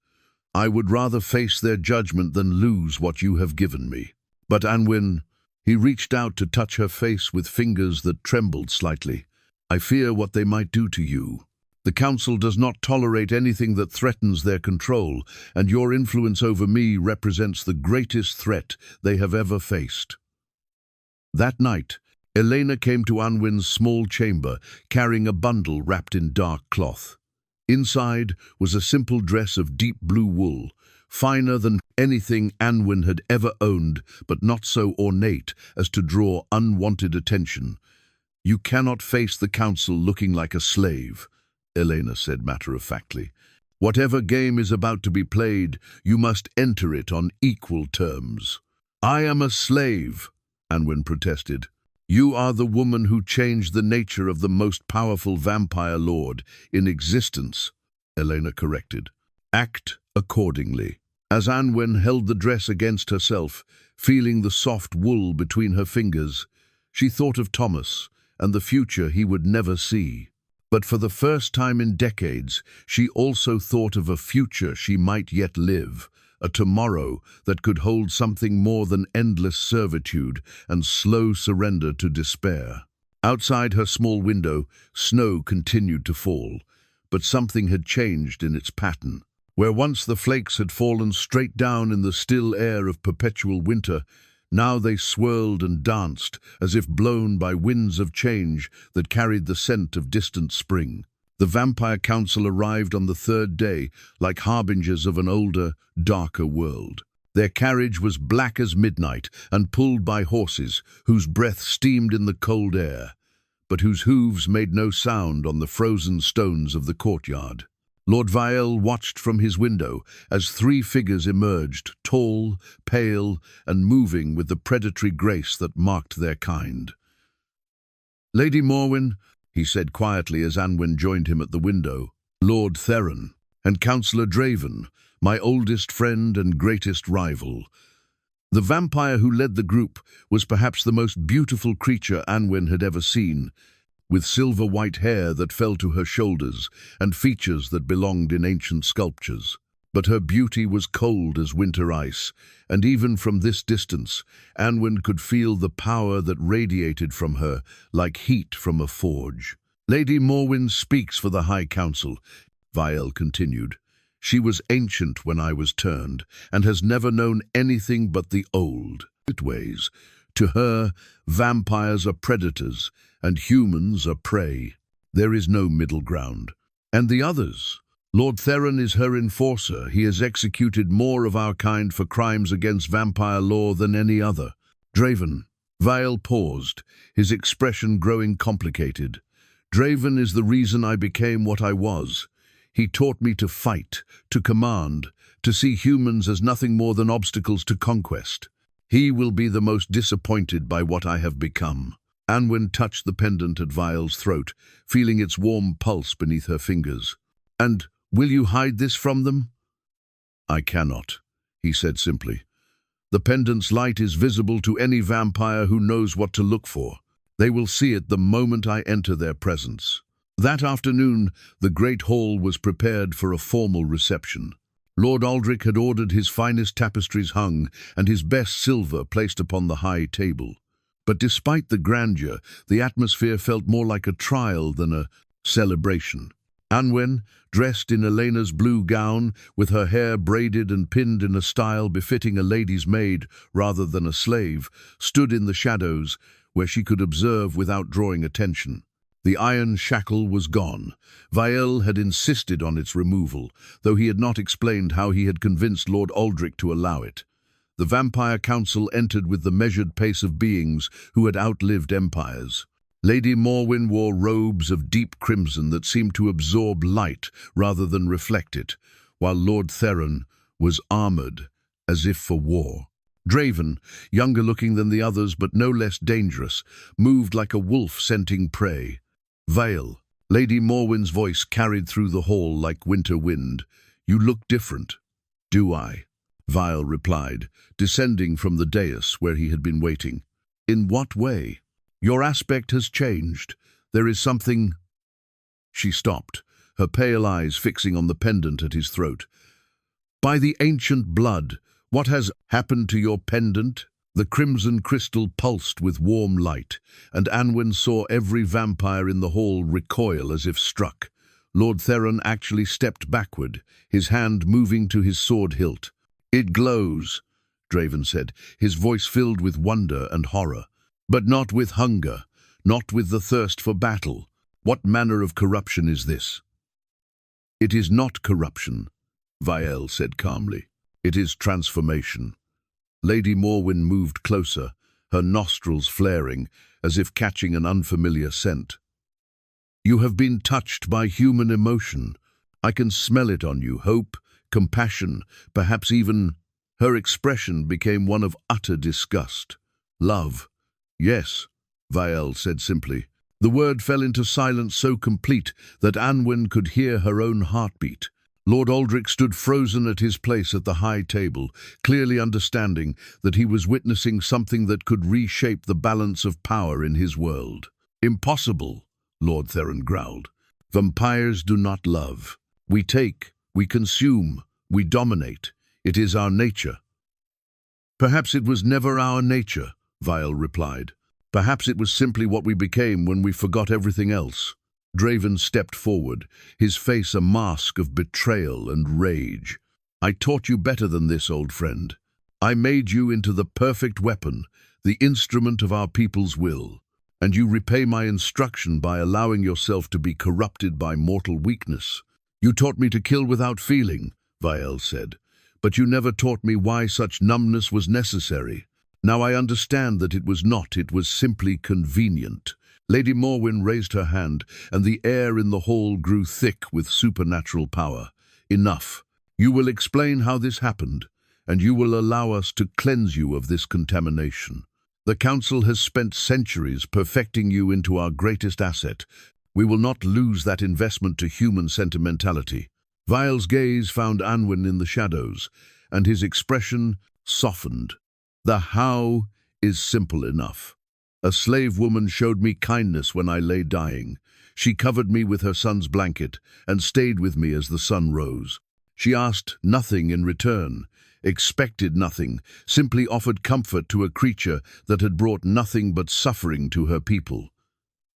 "I would rather face their judgment than lose what you have given me." "But Anwen," he reached out to touch her face with fingers that trembled slightly, "I fear what they might do to you. The Council does not tolerate anything that threatens their control, and your influence over me represents the greatest threat they have ever faced." That night, Elena came to Anwen's small chamber, carrying a bundle wrapped in dark cloth. Inside was a simple dress of deep blue wool, finer than anything Anwen had ever owned, but not so ornate as to draw unwanted attention. "You cannot face the Council looking like a slave," Elena said matter-of-factly. "Whatever game is about to be played, you must enter it on equal terms." "I am a slave," Anwen protested. "You are the woman who changed the nature of the most powerful vampire lord in existence," Elena corrected. "Act accordingly." As Anwen held the dress against herself, feeling the soft wool between her fingers, she thought of Thomas and the future he would never see. But for the first time in decades, she also thought of a future she might yet live, a tomorrow that could hold something more than endless servitude and slow surrender to despair. Outside her small window, snow continued to fall, but something had changed in its pattern. Where once the flakes had fallen straight down in the still air of perpetual winter, now they swirled and danced as if blown by winds of change that carried the scent of distant spring. The Vampire Council arrived on the 3rd day, like harbingers of an older, darker world. Their carriage was black as midnight and pulled by horses whose breath steamed in the cold air, but whose hooves made no sound on the frozen stones of the courtyard. Lord Vael watched from his window as 3 figures emerged, tall, pale, and moving with the predatory grace that marked their kind. "Lady Morwen," he said quietly as Anwen joined him at the window, "Lord Theron, and Councillor Draven, my oldest friend and greatest rival." The vampire who led the group was perhaps the most beautiful creature Anwen had ever seen. with silver-white hair that fell to her shoulders and features that belonged in ancient sculptures. But her beauty was cold as winter ice, and even from this distance, Anwen could feel the power that radiated from her like heat from a forge. "Lady Morwen speaks for the High Council," Vael continued. "She was ancient when I was turned, and has never known anything but the old ways. To her, vampires are predators, and humans are prey. There is no middle ground. And the others? Lord Theron is her enforcer. He has executed more of our kind for crimes against vampire law than any other." "Draven." Vael paused, his expression growing complicated. "Draven is the reason I became what I was. He taught me to fight, to command, to see humans as nothing more than obstacles to conquest. He will be the most disappointed by what I have become." Anwen touched the pendant at Vael's throat, feeling its warm pulse beneath her fingers. "And will you hide this from them?" "I cannot," he said simply. "The pendant's light is visible to any vampire who knows what to look for. They will see it the moment I enter their presence." That afternoon, the great hall was prepared for a formal reception. Lord Aldrich had ordered his finest tapestries hung and his best silver placed upon the high table. But despite the grandeur, the atmosphere felt more like a trial than a celebration. Anwen, dressed in Elena's blue gown, with her hair braided and pinned in a style befitting a lady's maid rather than a slave, stood in the shadows where she could observe without drawing attention. The iron shackle was gone. Vael had insisted on its removal, though he had not explained how he had convinced Lord Aldrich to allow it. The Vampire Council entered with the measured pace of beings who had outlived empires. Lady Morwen wore robes of deep crimson that seemed to absorb light rather than reflect it, while Lord Theron was armored as if for war. Draven, younger looking than the others but no less dangerous, moved like a wolf scenting prey. "Vael." Lady Morwen's voice carried through the hall like winter wind. "You look different." "Do I?" Vael replied, descending from the dais where he had been waiting. "In what way?" "Your aspect has changed. There is something—" She stopped, her pale eyes fixing on the pendant at his throat. "By the ancient blood, what has happened to your pendant?" The crimson crystal pulsed with warm light, and Anwen saw every vampire in the hall recoil as if struck. Lord Theron actually stepped backward, his hand moving to his sword hilt. "It glows," Draven said, his voice filled with wonder and horror. "But not with hunger, not with the thirst for battle. What manner of corruption is this?" "It is not corruption," Vael said calmly. "It is transformation." Lady Morwen moved closer, her nostrils flaring, as if catching an unfamiliar scent. "You have been touched by human emotion. I can smell it on you, hope, compassion, perhaps even—" Her expression became one of utter disgust. "Love." "Yes," Vael said simply. The word fell into silence so complete that Anwen could hear her own heartbeat. Lord Aldrich stood frozen at his place at the high table, clearly understanding that he was witnessing something that could reshape the balance of power in his world. "Impossible," Lord Theron growled. "Vampires do not love. We take, we consume, we dominate. It is our nature." "Perhaps it was never our nature," Vael replied. "Perhaps it was simply what we became when we forgot everything else." Draven stepped forward, his face a mask of betrayal and rage. "I taught you better than this, old friend. I made you into the perfect weapon, the instrument of our people's will. And you repay my instruction by allowing yourself to be corrupted by mortal weakness. You taught me to kill without feeling," Vael said, "but you never taught me why such numbness was necessary. Now I understand that it was not, it was simply convenient." Lady Morwen raised her hand, and the air in the hall grew thick with supernatural power. "Enough. You will explain how this happened, and you will allow us to cleanse you of this contamination. The Council has spent centuries perfecting you into our greatest asset. We will not lose that investment to human sentimentality." Vael's gaze found Anwen in the shadows, and his expression softened. "The how is simple enough. A slave woman showed me kindness when I lay dying. She covered me with her son's blanket and stayed with me as the sun rose. She asked nothing in return, expected nothing, simply offered comfort to a creature that had brought nothing but suffering to her people.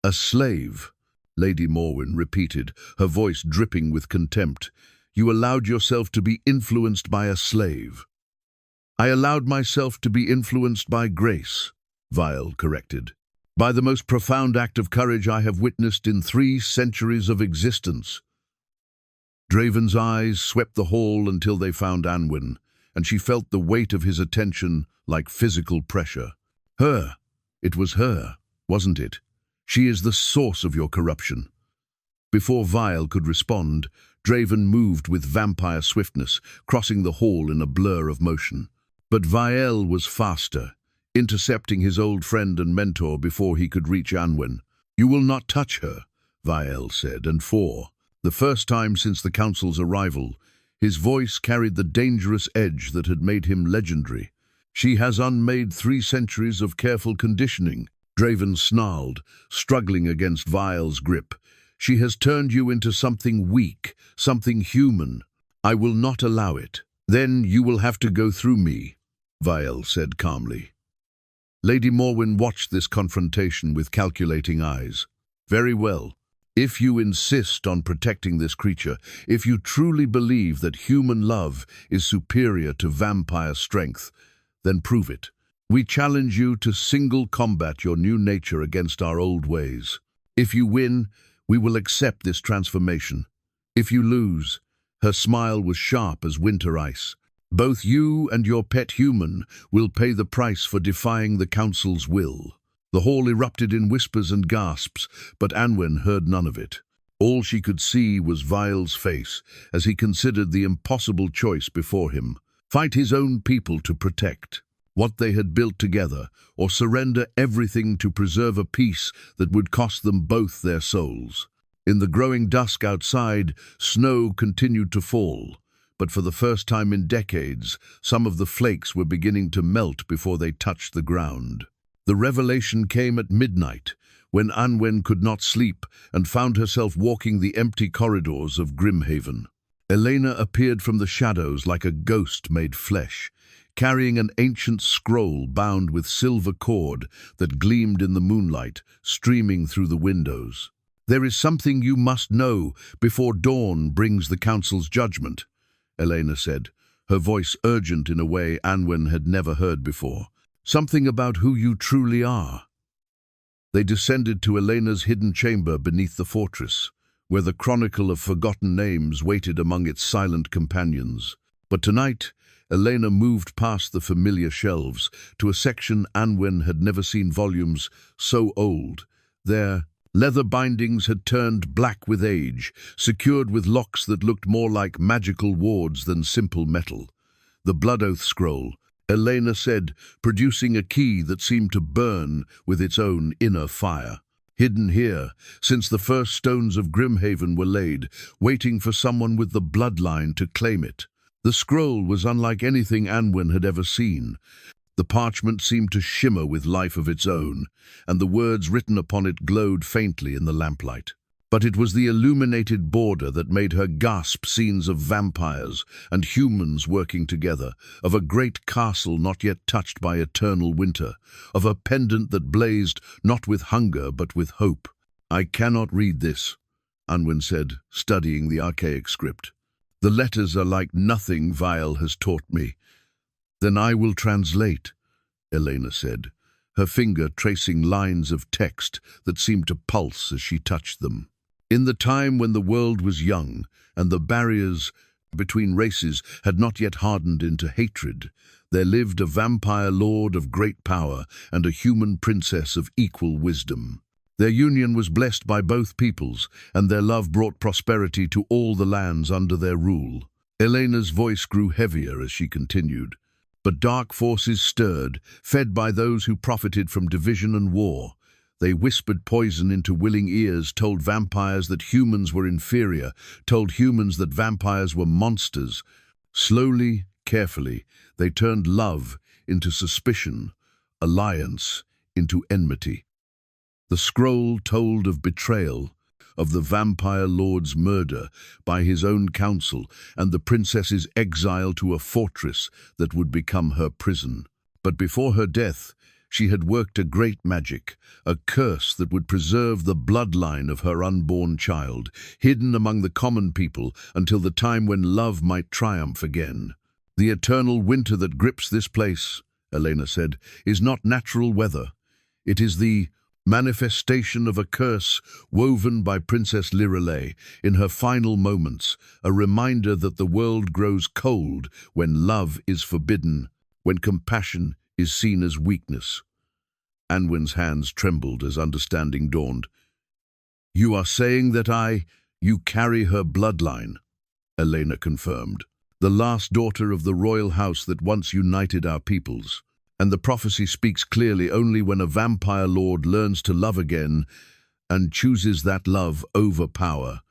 A slave, Lady Morwen repeated, her voice dripping with contempt. You allowed yourself to be influenced by a slave. I allowed myself to be influenced by grace, Vael corrected. By the most profound act of courage I have witnessed in 3 centuries of existence. Draven's eyes swept the hall until they found Anwen, and she felt the weight of his attention like physical pressure. Her. It was her, wasn't it? She is the source of your corruption. Before Vael could respond, Draven moved with vampire swiftness, crossing the hall in a blur of motion. But Vael was faster, intercepting his old friend and mentor before he could reach Anwen. You will not touch her, Vael said, and for the first time since the council's arrival, his voice carried the dangerous edge that had made him legendary. She has unmade 3 centuries of careful conditioning, Draven snarled, struggling against Vael's grip. She has turned you into something weak, something human. I will not allow it. Then you will have to go through me, Vael said calmly. Lady Morwen watched this confrontation with calculating eyes. Very well. If you insist on protecting this creature, if you truly believe that human love is superior to vampire strength, then prove it. We challenge you to single combat your new nature against our old ways. If you win, we will accept this transformation. If you lose, her smile was sharp as winter ice. Both you and your pet human will pay the price for defying the council's will. The hall erupted in whispers and gasps, but Anwen heard none of it. All she could see was Vael's face as he considered the impossible choice before him. Fight his own people to protect what they had built together, or surrender everything to preserve a peace that would cost them both their souls. In the growing dusk outside, snow continued to fall, but for the first time in decades, some of the flakes were beginning to melt before they touched the ground. The revelation came at midnight, when Anwen could not sleep and found herself walking the empty corridors of Grimhaven. Elena appeared from the shadows like a ghost made flesh, carrying an ancient scroll bound with silver cord that gleamed in the moonlight, streaming through the windows. There is something you must know before dawn brings the council's judgment, Elena said, her voice urgent in a way Anwen had never heard before. Something about who you truly are. They descended to Elena's hidden chamber beneath the fortress, where the chronicle of forgotten names waited among its silent companions. But tonight, Elena moved past the familiar shelves to a section Anwen had never seen, volumes so old. Their leather bindings had turned black with age, secured with locks that looked more like magical wards than simple metal. The Blood Oath scroll, Elena said, producing a key that seemed to burn with its own inner fire. Hidden here, since the first stones of Grimhaven were laid, waiting for someone with the bloodline to claim it. The scroll was unlike anything Anwen had ever seen. The parchment seemed to shimmer with life of its own, and the words written upon it glowed faintly in the lamplight. But it was the illuminated border that made her gasp scenes of vampires and humans working together, of a great castle not yet touched by eternal winter, of a pendant that blazed not with hunger but with hope. I cannot read this, Anwen said, studying the archaic script. The letters are like nothing Vael has taught me. Then I will translate, Elena said, her finger tracing lines of text that seemed to pulse as she touched them. In the time when the world was young and the barriers between races had not yet hardened into hatred, there lived a vampire lord of great power and a human princess of equal wisdom. Their union was blessed by both peoples, and their love brought prosperity to all the lands under their rule. Elena's voice grew heavier as she continued. But dark forces stirred, fed by those who profited from division and war. They whispered poison into willing ears, told vampires that humans were inferior, told humans that vampires were monsters. Slowly, carefully, they turned love into suspicion, alliance into enmity. The scroll told of betrayal, of the vampire lord's murder by his own council and the princess's exile to a fortress that would become her prison. But before her death, she had worked a great magic, a curse that would preserve the bloodline of her unborn child, hidden among the common people until the time when love might triumph again. The eternal winter that grips this place, Elena said, is not natural weather. It is the manifestation of a curse woven by Princess Lirelei in her final moments, a reminder that the world grows cold when love is forbidden, when compassion is seen as weakness. Anwen's hands trembled as understanding dawned. "You are saying that you carry her bloodline," Elena confirmed. "The last daughter of the royal house that once united our peoples. And the prophecy speaks clearly only when a vampire lord learns to love again and chooses that love over power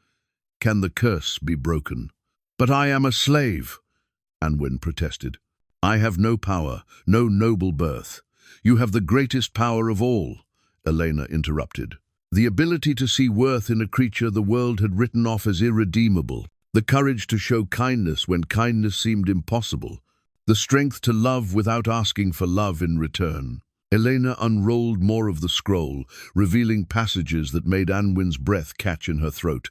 can the curse be broken." "But I am a slave," Anwen protested. "I have no power, no noble birth. You have the greatest power of all," Elena interrupted. "The ability to see worth in a creature the world had written off as irredeemable. The courage to show kindness when kindness seemed impossible. The strength to love without asking for love in return." Elena unrolled more of the scroll, revealing passages that made Anwen's breath catch in her throat.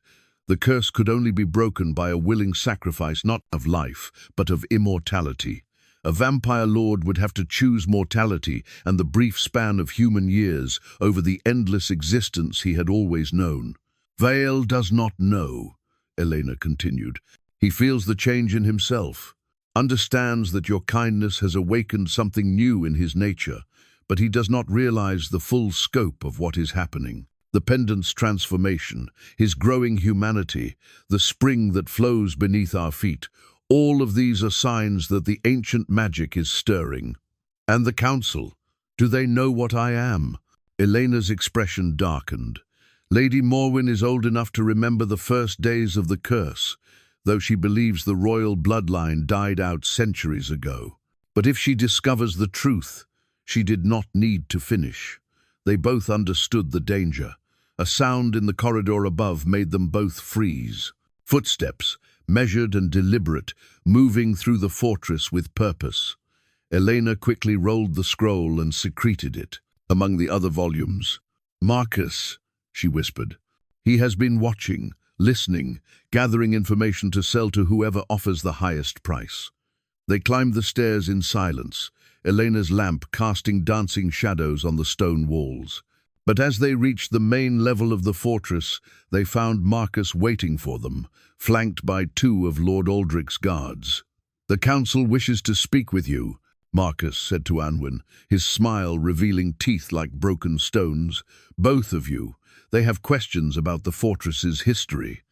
The curse could only be broken by a willing sacrifice not of life, but of immortality. A vampire lord would have to choose mortality and the brief span of human years over the endless existence he had always known. "Vael does not know," Elena continued. "He feels the change in himself, understands that your kindness has awakened something new in his nature, but he does not realize the full scope of what is happening. The pendant's transformation, his growing humanity, the spring that flows beneath our feet, all of these are signs that the ancient magic is stirring." "And the council, do they know what I am?" Elena's expression darkened. "Lady Morwen is old enough to remember the first days of the curse, though she believes the royal bloodline died out centuries ago. But if she discovers the truth, she did not need to finish." They both understood the danger. A sound in the corridor above made them both freeze. Footsteps, measured and deliberate, moving through the fortress with purpose. Elena quickly rolled the scroll and secreted it among the other volumes. "Marcus," she whispered. "He has been watching, listening, gathering information to sell to whoever offers the highest price." They climbed the stairs in silence, Elena's lamp casting dancing shadows on the stone walls. But as they reached the main level of the fortress, they found Marcus waiting for them, flanked by 2 of Lord Aldrich's guards. "The council wishes to speak with you," Marcus said to Anwen, his smile revealing teeth like broken stones. "Both of you. They have questions about the fortress's history."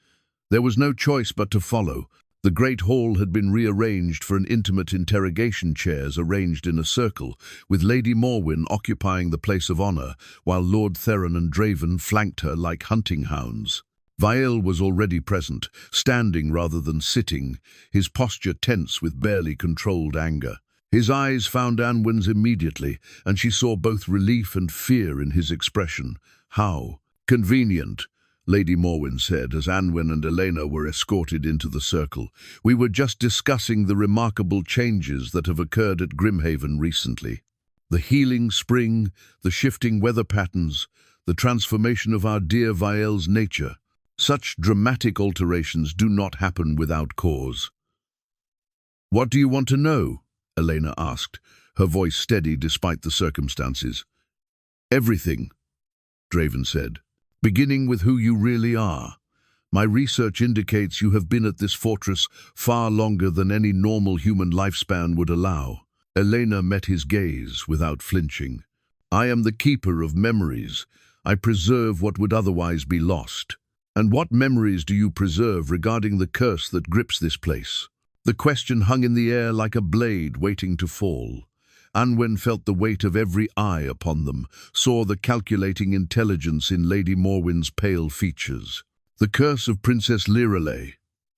There was no choice but to follow. The great hall had been rearranged for an intimate interrogation chairs arranged in a circle, with Lady Morwen occupying the place of honor, while Lord Theron and Draven flanked her like hunting hounds. Vael was already present, standing rather than sitting, his posture tense with barely controlled anger. His eyes found Anwen's immediately, and she saw both relief and fear in his expression. "How convenient," Lady Morwen said as Anwen and Elena were escorted into the circle. "We were just discussing the remarkable changes that have occurred at Grimhaven recently. The healing spring, the shifting weather patterns, the transformation of our dear Vael's nature. Such dramatic alterations do not happen without cause." "What do you want to know?" Elena asked, her voice steady despite the circumstances. "Everything," Draven said. "Beginning with who you really are. My research indicates you have been at this fortress far longer than any normal human lifespan would allow." Elena met his gaze without flinching. "I am the keeper of memories. I preserve what would otherwise be lost." "And what memories do you preserve regarding the curse that grips this place?" The question hung in the air like a blade waiting to fall. Anwen felt the weight of every eye upon them, saw the calculating intelligence in Lady Morwen's pale features. "The curse of Princess Lirelei,"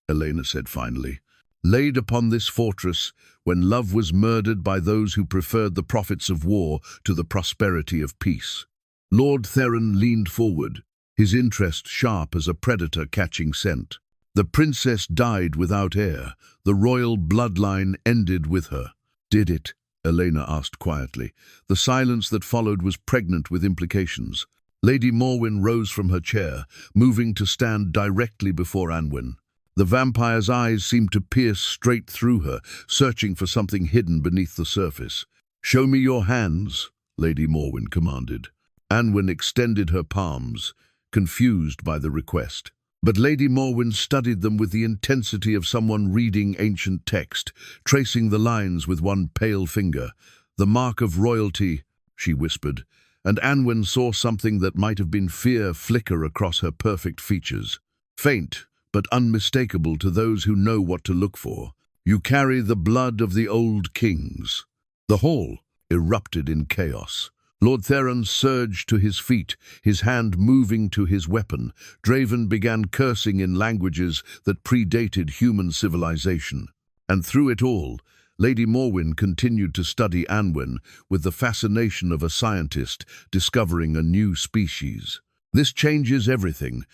Elena said finally. laid upon this fortress when love was murdered by those who preferred the profits of war to the prosperity of peace. Lord Theron leaned forward, his interest sharp as a predator catching scent. The princess died without heir. The royal bloodline ended with her. Did it? Elena asked quietly. The silence that followed was pregnant with implications. Lady Morwen rose from her chair, moving to stand directly before Anwen. The vampire's eyes seemed to pierce straight through her, searching for something hidden beneath the surface. "Show me your hands," Lady Morwen commanded. Anwen extended her palms, confused by the request. But Lady Morwen studied them with the intensity of someone reading ancient text, tracing the lines with one pale finger. "The mark of royalty," she whispered, and Anwen saw something that might have been fear flicker across her perfect features. Faint, but unmistakable to those who know what to look for. "You carry the blood of the old kings." The hall erupted in chaos. Lord Theron surged to his feet, his hand moving to his weapon. Draven began cursing in languages that predated human civilization. And through it all, Lady Morwen continued to study Anwen with the fascination of a scientist discovering a new species. "This changes everything,"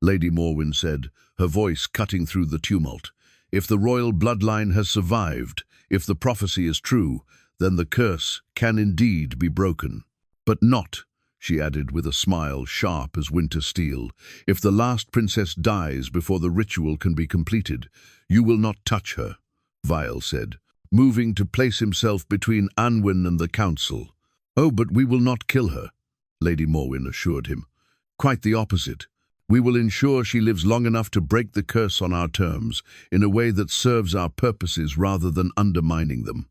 Lady Morwen said, her voice cutting through the tumult. "If the royal bloodline has survived, if the prophecy is true, then the curse can indeed be broken. But not," she added with a smile sharp as winter steel, "if the last princess dies before the ritual can be completed. You will not touch her," Vael said, moving to place himself between Anwen and the council. "Oh, but we will not kill her," Lady Morwen assured him. "Quite the opposite. We will ensure she lives long enough to break the curse on our terms, in a way that serves our purposes rather than undermining them."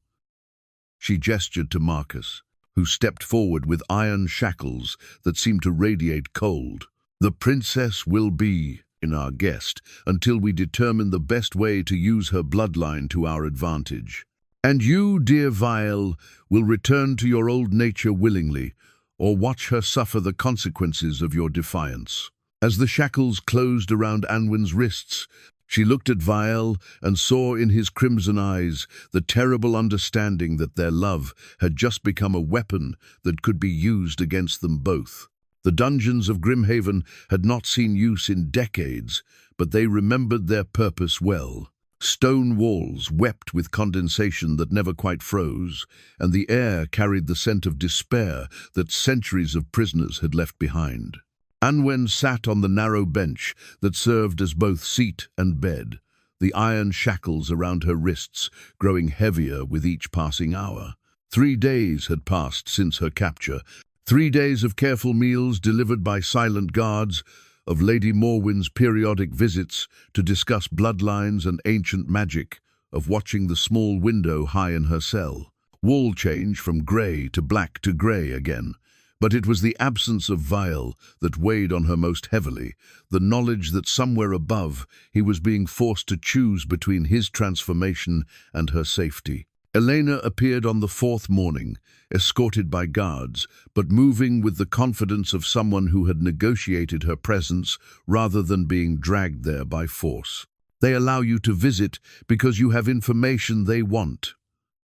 She gestured to Marcus, who stepped forward with iron shackles that seemed to radiate cold. "The princess will be in our guest until we determine the best way to use her bloodline to our advantage. And you, dear Vael, will return to your old nature willingly, or watch her suffer the consequences of your defiance." As the shackles closed around Anwen's wrists, she looked at Vael and saw in his crimson eyes the terrible understanding that their love had just become a weapon that could be used against them both. The dungeons of Grimhaven had not seen use in decades, but they remembered their purpose well. Stone walls wept with condensation that never quite froze, and the air carried the scent of despair that centuries of prisoners had left behind. Anwen sat on the narrow bench that served as both seat and bed, the iron shackles around her wrists growing heavier with each passing hour. 3 days had passed since her capture, 3 days of careful meals delivered by silent guards, of Lady Morwen's periodic visits to discuss bloodlines and ancient magic, of watching the small window high in her cell. Wall change from grey to black to grey again. But it was the absence of Vael that weighed on her most heavily, the knowledge that somewhere above he was being forced to choose between his transformation and her safety. Elena appeared on the 4th morning, escorted by guards, but moving with the confidence of someone who had negotiated her presence rather than being dragged there by force. "They allow you to visit because you have information they want,"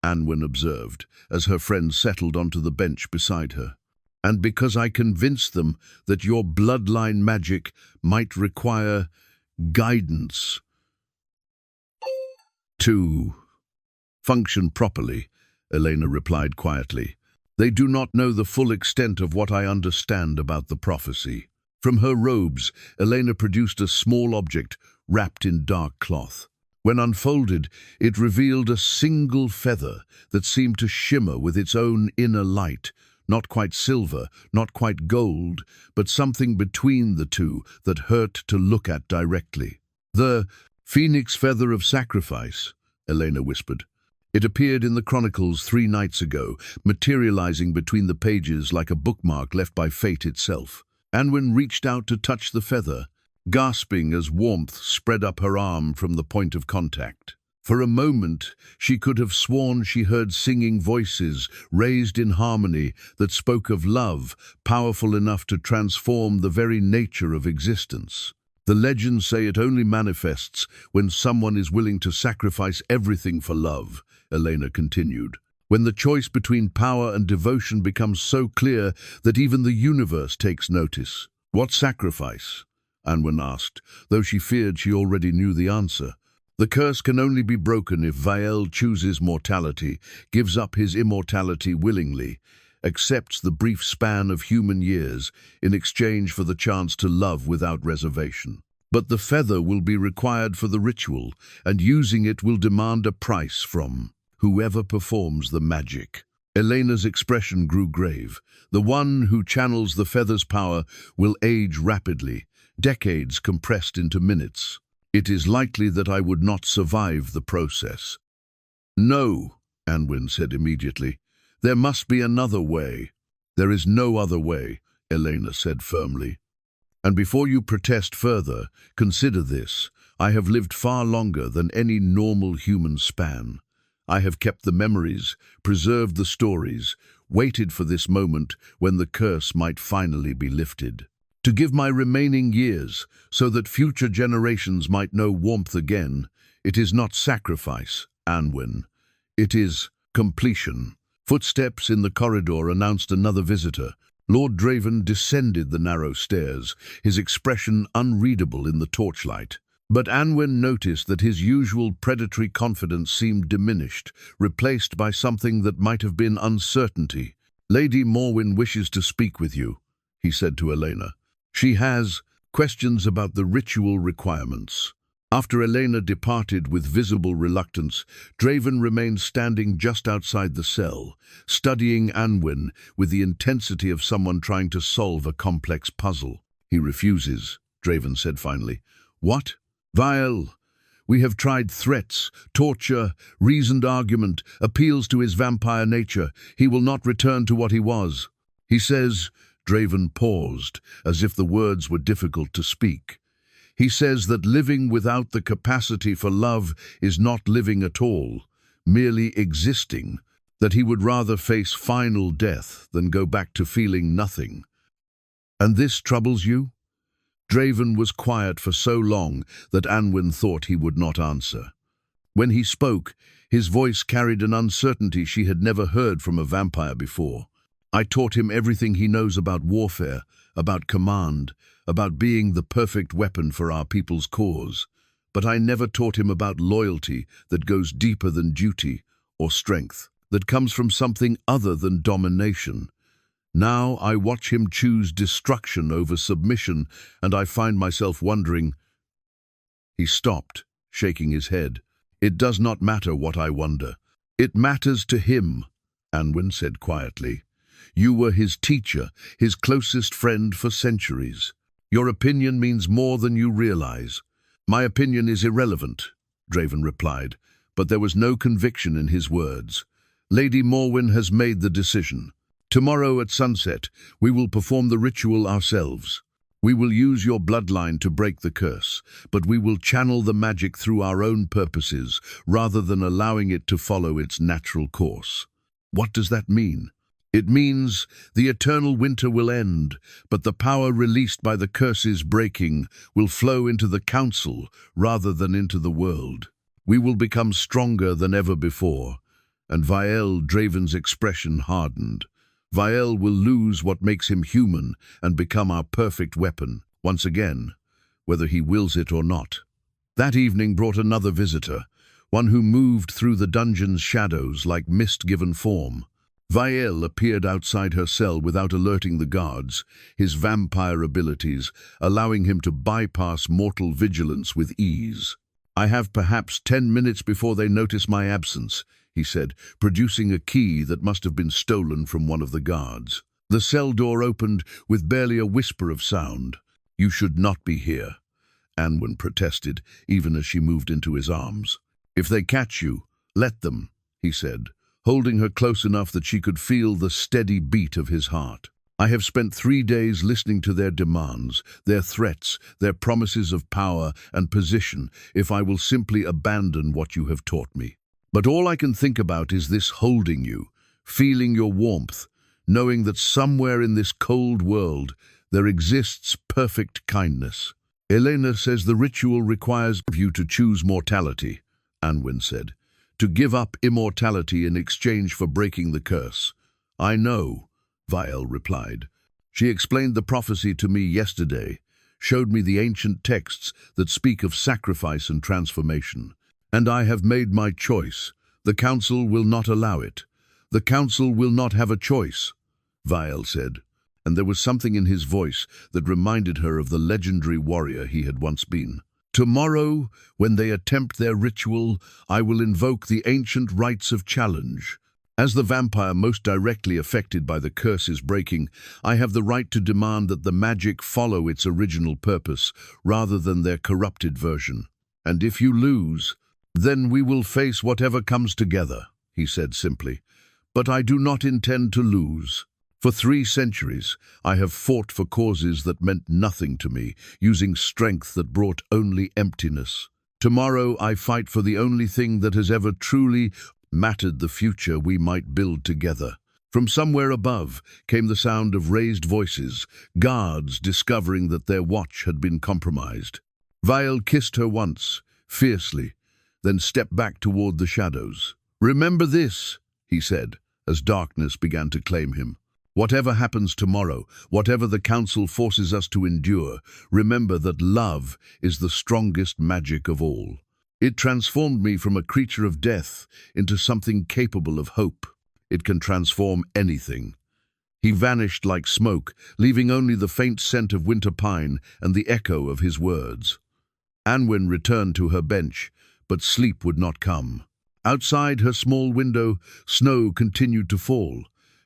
Anwen observed, as her friend settled onto the bench beside her. "And because I convinced them that your bloodline magic might require guidance to function properly," Elena replied quietly. "They do not know the full extent of what I understand about the prophecy." From her robes, Elena produced a small object wrapped in dark cloth. When unfolded, it revealed a single feather that seemed to shimmer with its own inner light, not quite silver, not quite gold, but something between the two that hurt to look at directly. "The phoenix feather of sacrifice," Elena whispered. "It appeared in the Chronicles 3 nights ago, materializing between the pages like a bookmark left by fate itself." Anwen reached out to touch the feather, gasping as warmth spread up her arm from the point of contact. For a moment, she could have sworn she heard singing voices raised in harmony that spoke of love, powerful enough to transform the very nature of existence. The legends say it only manifests when someone is willing to sacrifice everything for love, Elena continued. When the choice between power and devotion becomes so clear that even the universe takes notice. What sacrifice? Anwen asked, though she feared she already knew the answer. The curse can only be broken if Vael chooses mortality, gives up his immortality willingly, accepts the brief span of human years in exchange for the chance to love without reservation. But the feather will be required for the ritual, and using it will demand a price from whoever performs the magic. Elena's expression grew grave. The one who channels the feather's power will age rapidly, decades compressed into minutes. It is likely that I would not survive the process. No, Anwen said immediately. There must be another way. There is no other way, Elena said firmly. And before you protest further, consider this. I have lived far longer than any normal human span. I have kept the memories, preserved the stories, waited for this moment when the curse might finally be lifted. To give my remaining years so that future generations might know warmth again, it is not sacrifice, Anwen. It is completion. Footsteps in the corridor announced another visitor. Lord Draven descended the narrow stairs, his expression unreadable in the torchlight. But Anwen noticed that his usual predatory confidence seemed diminished, replaced by something that might have been uncertainty. Lady Morwen wishes to speak with you, he said to Elena. She has questions about the ritual requirements. After Elena departed with visible reluctance, Draven remained standing just outside the cell, studying Anwen with the intensity of someone trying to solve a complex puzzle. He refuses, Draven said finally. What? Vael, we have tried threats, torture, reasoned argument, appeals to his vampire nature. He will not return to what he was. He says, Draven paused, as if the words were difficult to speak. He says that living without the capacity for love is not living at all, merely existing, that he would rather face final death than go back to feeling nothing. And this troubles you? Draven was quiet for so long that Anwen thought he would not answer. When he spoke, his voice carried an uncertainty she had never heard from a vampire before. I taught him everything he knows about warfare, about command, about being the perfect weapon for our people's cause. But I never taught him about loyalty that goes deeper than duty, or strength, that comes from something other than domination. Now I watch him choose destruction over submission, and I find myself wondering. He stopped, shaking his head. It does not matter what I wonder. It matters to him, Anwen said quietly. You were his teacher, his closest friend for centuries. Your opinion means more than you realize. My opinion is irrelevant, Draven replied, but there was no conviction in his words. Lady Morwen has made the decision. Tomorrow at sunset, we will perform the ritual ourselves. We will use your bloodline to break the curse, but we will channel the magic through our own purposes, rather than allowing it to follow its natural course. What does that mean? It means the eternal winter will end, but the power released by the curse's breaking will flow into the council rather than into the world. We will become stronger than ever before, and Vael Draven's expression hardened. Vael will lose what makes him human and become our perfect weapon, once again, whether he wills it or not. That evening brought another visitor, one who moved through the dungeon's shadows like mist given form. Vael appeared outside her cell without alerting the guards, his vampire abilities allowing him to bypass mortal vigilance with ease. I have perhaps 10 minutes before they notice my absence, he said, producing a key that must have been stolen from one of the guards. The cell door opened with barely a whisper of sound. You should not be here, Anwen protested, even as she moved into his arms. If they catch you, let them, he said, holding her close enough that she could feel the steady beat of his heart. I have spent 3 days listening to their demands, their threats, their promises of power and position if I will simply abandon what you have taught me. But all I can think about is this holding you, feeling your warmth, knowing that somewhere in this cold world there exists perfect kindness. Elena says the ritual requires you to choose mortality, Anwen said, to give up immortality in exchange for breaking the curse. I know, Vael replied. She explained the prophecy to me yesterday, showed me the ancient texts that speak of sacrifice and transformation. And I have made my choice. The council will not allow it. The council will not have a choice, Vael said, and there was something in his voice that reminded her of the legendary warrior he had once been. Tomorrow, when they attempt their ritual, I will invoke the ancient rites of challenge. As the vampire most directly affected by the curse's breaking, I have the right to demand that the magic follow its original purpose rather than their corrupted version. And if you lose, then we will face whatever comes together, he said simply. But I do not intend to lose. For 3 centuries, I have fought for causes that meant nothing to me, using strength that brought only emptiness. Tomorrow, I fight for the only thing that has ever truly mattered, the future we might build together. From somewhere above came the sound of raised voices, guards discovering that their watch had been compromised. Vael kissed her once, fiercely, then stepped back toward the shadows. Remember this, he said, as darkness began to claim him. Whatever happens tomorrow, whatever the council forces us to endure, remember that love is the strongest magic of all. It transformed me from a creature of death into something capable of hope. It can transform anything. He vanished like smoke, leaving only the faint scent of winter pine and the echo of his words. Anwen returned to her bench, but sleep would not come. Outside her small window, snow continued to fall,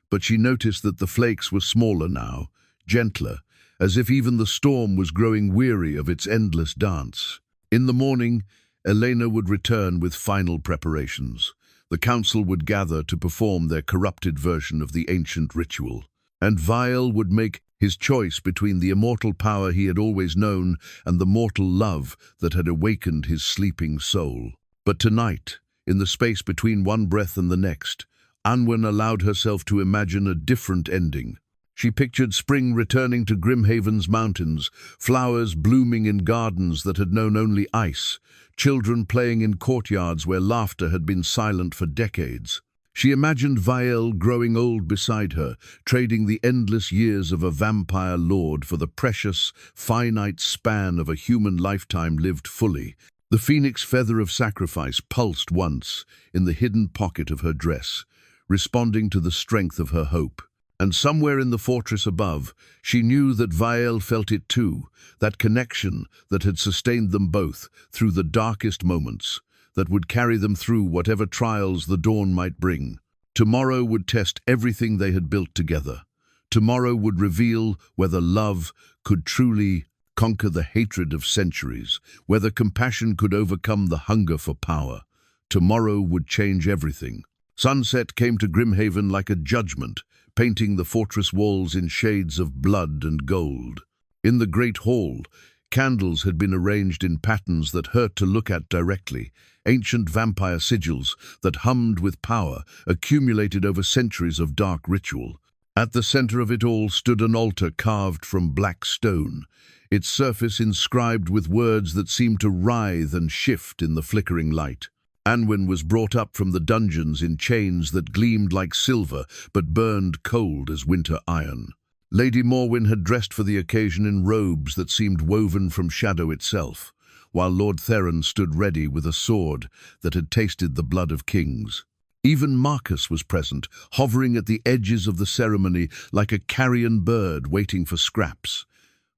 but she noticed that the flakes were smaller now, gentler, as if even the storm was growing weary of its endless dance. In the morning, Elena would return with final preparations. The council would gather to perform their corrupted version of the ancient ritual, and Vael would make his choice between the immortal power he had always known and the mortal love that had awakened his sleeping soul. But tonight, in the space between one breath and the next, Anwen allowed herself to imagine a different ending. She pictured spring returning to Grimhaven's mountains, flowers blooming in gardens that had known only ice, children playing in courtyards where laughter had been silent for decades. She imagined Vael growing old beside her, trading the endless years of a vampire lord for the precious, finite span of a human lifetime lived fully. The phoenix feather of sacrifice pulsed once in the hidden pocket of her dress, responding to the strength of her hope. And somewhere in the fortress above, she knew that Vael felt it too, that connection that had sustained them both through the darkest moments, that would carry them through whatever trials the dawn might bring. Tomorrow would test everything they had built together. Tomorrow would reveal whether love could truly conquer the hatred of centuries, whether compassion could overcome the hunger for power. Tomorrow would change everything. Sunset came to Grimhaven like a judgment, painting the fortress walls in shades of blood and gold. In the great hall, candles had been arranged in patterns that hurt to look at directly, ancient vampire sigils that hummed with power, accumulated over centuries of dark ritual. At the center of it all stood an altar carved from black stone, its surface inscribed with words that seemed to writhe and shift in the flickering light. Anwen was brought up from the dungeons in chains that gleamed like silver but burned cold as winter iron. Lady Morwen had dressed for the occasion in robes that seemed woven from shadow itself, while Lord Theron stood ready with a sword that had tasted the blood of kings. Even Marcus was present, hovering at the edges of the ceremony like a carrion bird waiting for scraps.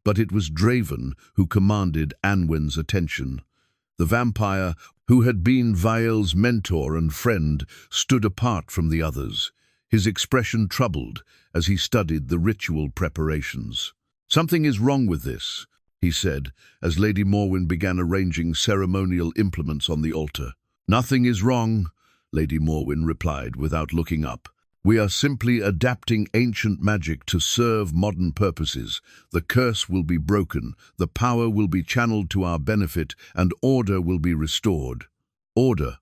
But it was Draven who commanded Anwen's attention. The vampire, who had been Vael's mentor and friend, stood apart from the others, his expression troubled as he studied the ritual preparations. "Something is wrong with this," he said, as Lady Morwen began arranging ceremonial implements on the altar. "Nothing is wrong," Lady Morwen replied without looking up. "We are simply adapting ancient magic to serve modern purposes. The curse will be broken, the power will be channeled to our benefit, and order will be restored." "Order,"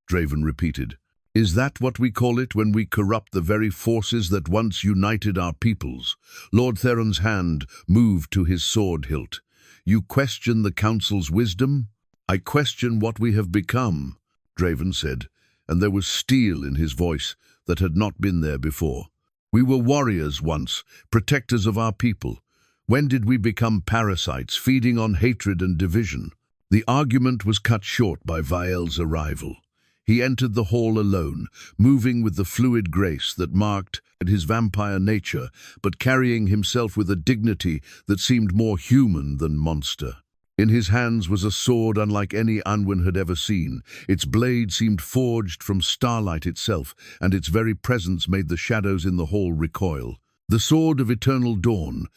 Draven repeated. "Is that what we call it when we corrupt the very forces that once united our peoples?" Lord Theron's hand moved to his sword hilt. You question the council's wisdom? I question what we have become, Draven said, and there was steel in his voice that had not been there before. We were warriors once, protectors of our people. When did we become parasites, feeding on hatred and division? The argument was cut short by Vael's arrival. He entered the hall alone, moving with the fluid grace that marked his vampire nature, but carrying himself with a dignity that seemed more human than monster. In his hands was a sword unlike any Anwen had ever seen. Its blade seemed forged from starlight itself, and its very presence made the shadows in the hall recoil. The sword of eternal dawn,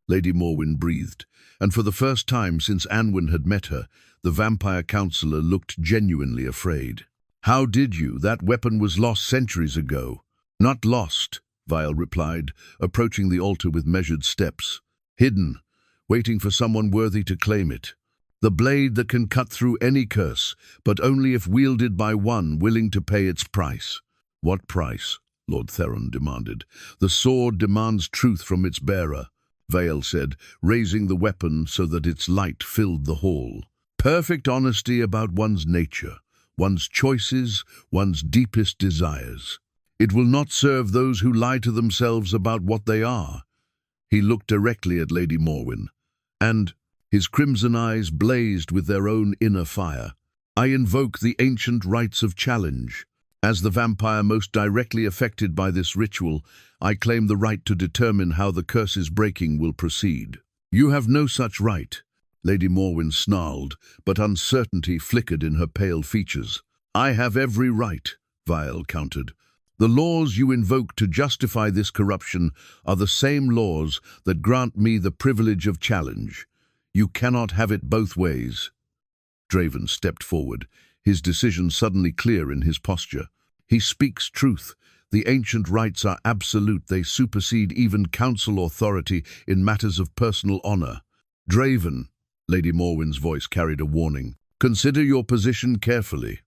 Lady Morwen breathed, and for the first time since Anwen had met her, the vampire councillor looked genuinely afraid. How did you? That weapon was lost centuries ago. Not lost, Vael replied, approaching the altar with measured steps. Hidden, waiting for someone worthy to claim it. The blade that can cut through any curse, but only if wielded by one willing to pay its price. What price? Lord Theron demanded. The sword demands truth from its bearer, Vael said, raising the weapon so that its light filled the hall. Perfect honesty about one's nature, one's choices, one's deepest desires. It will not serve those who lie to themselves about what they are. He looked directly at Lady Morwen, and his crimson eyes blazed with their own inner fire. I invoke the ancient rites of challenge. As the vampire most directly affected by this ritual, I claim the right to determine how the curse's breaking will proceed. You have no such right, Lady Morwen snarled, but uncertainty flickered in her pale features. I have every right, Vael countered. The laws you invoke to justify this corruption are the same laws that grant me the privilege of challenge. You cannot have it both ways. Draven stepped forward, his decision suddenly clear in his posture. He speaks truth. The ancient rites are absolute. They supersede even council authority in matters of personal honor. Draven, Lady Morwen's voice carried a warning. Consider your position carefully.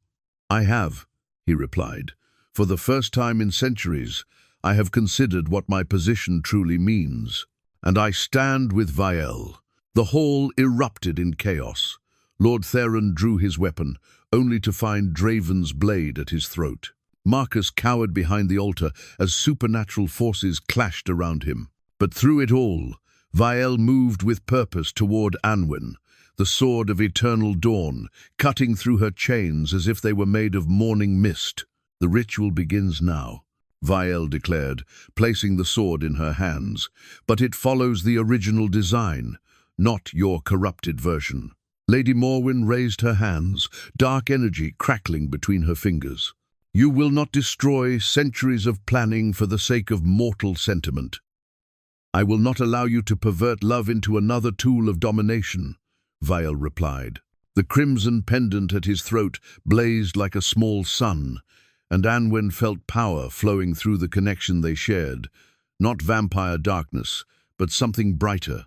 I have, he replied. For the first time in centuries, I have considered what my position truly means. And I stand with Vael. The hall erupted in chaos. Lord Theron drew his weapon, only to find Draven's blade at his throat. Marcus cowered behind the altar as supernatural forces clashed around him. But through it all, Vael moved with purpose toward Anwen, the sword of eternal dawn, cutting through her chains as if they were made of morning mist. The ritual begins now, Vael declared, placing the sword in her hands. But it follows the original design, not your corrupted version. Lady Morwen raised her hands, dark energy crackling between her fingers. You will not destroy centuries of planning for the sake of mortal sentiment. I will not allow you to pervert love into another tool of domination, Vael replied. The crimson pendant at his throat blazed like a small sun, and Anwen felt power flowing through the connection they shared. Not vampire darkness, but something brighter,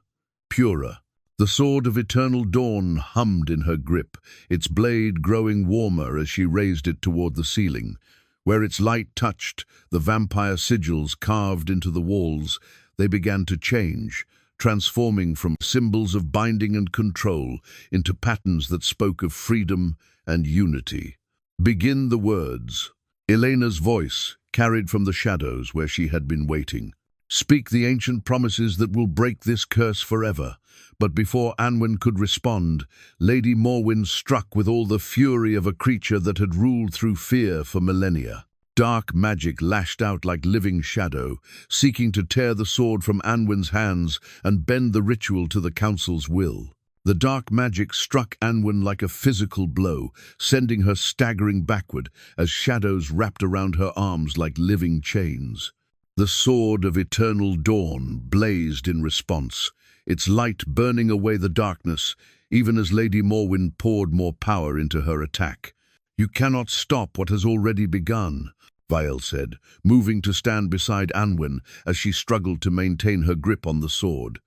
purer. The sword of eternal dawn hummed in her grip, its blade growing warmer as she raised it toward the ceiling. Where its light touched the vampire sigils carved into the walls, they began to change, transforming from symbols of binding and control into patterns that spoke of freedom and unity. Begin the words. Elena's voice carried from the shadows where she had been waiting. Speak the ancient promises that will break this curse forever. But before Anwen could respond, Lady Morwen struck with all the fury of a creature that had ruled through fear for millennia. Dark magic lashed out like living shadow, seeking to tear the sword from Anwen's hands and bend the ritual to the council's will. The dark magic struck Anwen like a physical blow, sending her staggering backward as shadows wrapped around her arms like living chains. The sword of eternal dawn blazed in response, its light burning away the darkness, even as Lady Morwen poured more power into her attack. You cannot stop what has already begun, Vael said, moving to stand beside Anwen as she struggled to maintain her grip on the sword.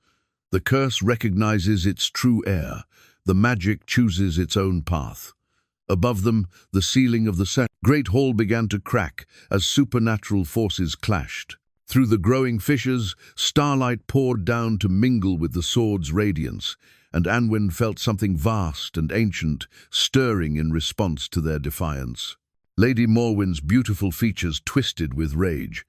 The curse recognizes its true heir. The magic chooses its own path. Above them, the ceiling of the great hall began to crack as supernatural forces clashed. Through the growing fissures, starlight poured down to mingle with the sword's radiance, and Anwen felt something vast and ancient stirring in response to their defiance. Lady Morwen's beautiful features twisted with rage.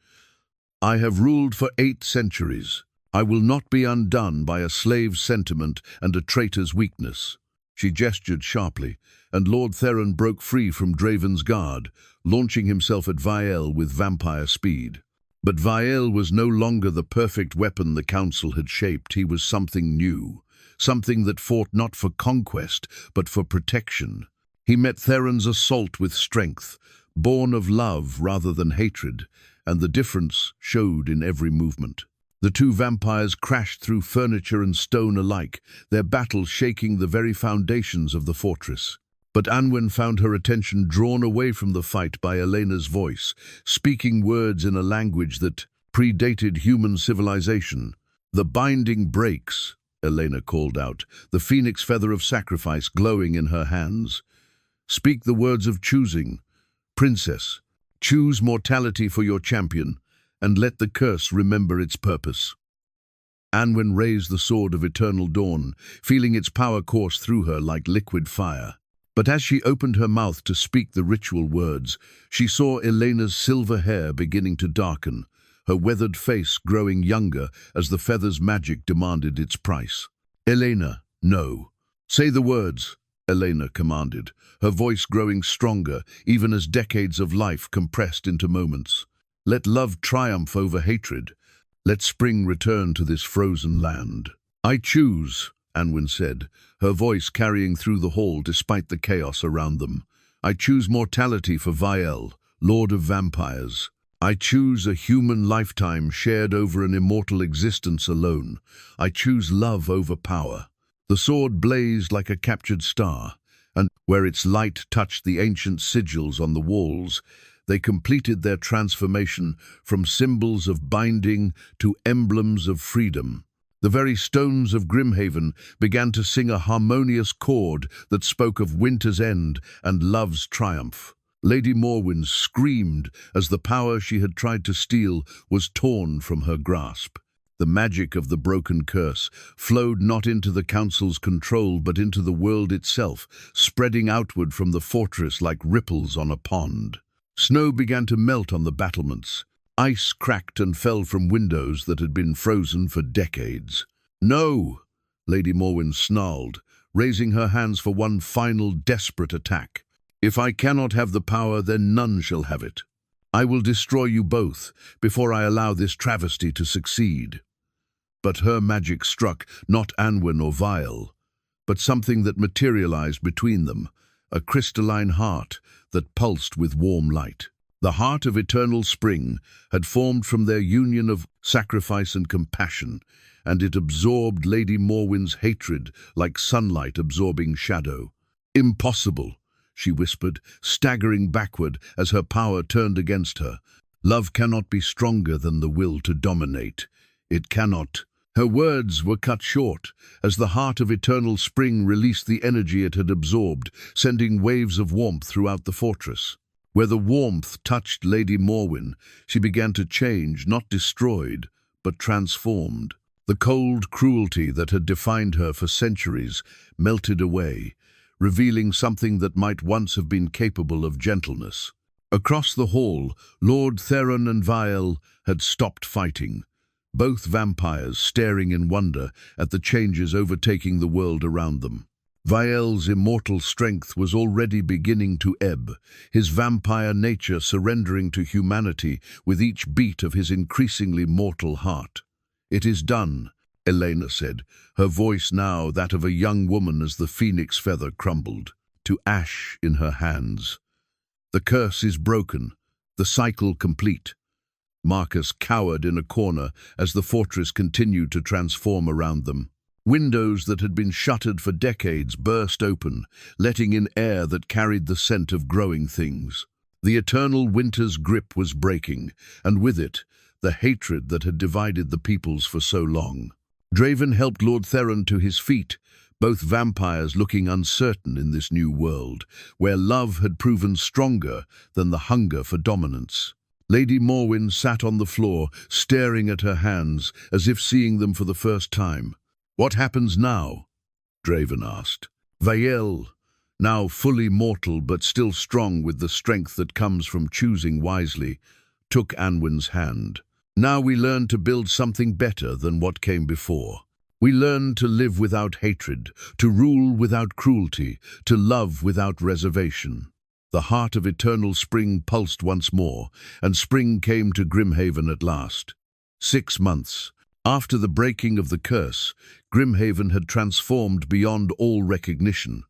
"I have ruled for 8 centuries. I will not be undone by a slave's sentiment and a traitor's weakness." She gestured sharply, and Lord Theron broke free from Draven's guard, launching himself at Vael with vampire speed. But Vael was no longer the perfect weapon the Council had shaped. He was something new, something that fought not for conquest, but for protection. He met Theron's assault with strength, born of love rather than hatred, and the difference showed in every movement. The two vampires crashed through furniture and stone alike, their battle shaking the very foundations of the fortress. But Anwen found her attention drawn away from the fight by Elena's voice, speaking words in a language that predated human civilization. "The binding breaks," Elena called out, the phoenix feather of sacrifice glowing in her hands. "Speak the words of choosing. Princess, choose mortality for your champion, and let the curse remember its purpose." Anwen raised the sword of eternal dawn, feeling its power course through her like liquid fire. But as she opened her mouth to speak the ritual words, she saw Elena's silver hair beginning to darken, her weathered face growing younger as the feather's magic demanded its price. "Elena, no. Say the words," Elena commanded, her voice growing stronger even as decades of life compressed into moments. "Let love triumph over hatred. Let spring return to this frozen land." "I choose," Anwen said, her voice carrying through the hall despite the chaos around them. "I choose mortality for Vael, Lord of Vampires. I choose a human lifetime shared over an immortal existence alone. I choose love over power." The sword blazed like a captured star, and where its light touched the ancient sigils on the walls, they completed their transformation from symbols of binding to emblems of freedom. The very stones of Grimhaven began to sing a harmonious chord that spoke of winter's end and love's triumph. Lady Morwen screamed as the power she had tried to steal was torn from her grasp. The magic of the broken curse flowed not into the Council's control but into the world itself, spreading outward from the fortress like ripples on a pond. Snow began to melt on the battlements. Ice cracked and fell from windows that had been frozen for decades. "No!" Lady Morwen snarled, raising her hands for one final desperate attack. "If I cannot have the power, then none shall have it. I will destroy you both before I allow this travesty to succeed." But her magic struck not Anwen or Vael, but something that materialized between them, a crystalline heart that pulsed with warm light. The heart of eternal spring had formed from their union of sacrifice and compassion, and it absorbed Lady Morwen's hatred like sunlight absorbing shadow. "Impossible," she whispered, staggering backward as her power turned against her. "Love cannot be stronger than the will to dominate. It cannot." Her words were cut short as the heart of eternal spring released the energy it had absorbed, sending waves of warmth throughout the fortress. Where the warmth touched Lady Morwen, she began to change, not destroyed, but transformed. The cold cruelty that had defined her for centuries melted away, revealing something that might once have been capable of gentleness. Across the hall, Lord Theron and Vael had stopped fighting, both vampires staring in wonder at the changes overtaking the world around them. Vael's immortal strength was already beginning to ebb, his vampire nature surrendering to humanity with each beat of his increasingly mortal heart. "It is done," Elena said, her voice now that of a young woman as the phoenix feather crumbled to ash in her hands. "The curse is broken, the cycle complete." Marcus cowered in a corner as the fortress continued to transform around them. Windows that had been shuttered for decades burst open, letting in air that carried the scent of growing things. The eternal winter's grip was breaking, and with it, the hatred that had divided the peoples for so long. Draven helped Lord Theron to his feet, both vampires looking uncertain in this new world, where love had proven stronger than the hunger for dominance. Lady Morwen sat on the floor, staring at her hands, as if seeing them for the first time. "What happens now?" Draven asked. Vael, now fully mortal but still strong with the strength that comes from choosing wisely, took Anwen's hand. "Now we learn to build something better than what came before. We learn to live without hatred, to rule without cruelty, to love without reservation." The heart of eternal spring pulsed once more, and spring came to Grimhaven at last. 6 months. After the breaking of the curse, Grimhaven had transformed beyond all recognition.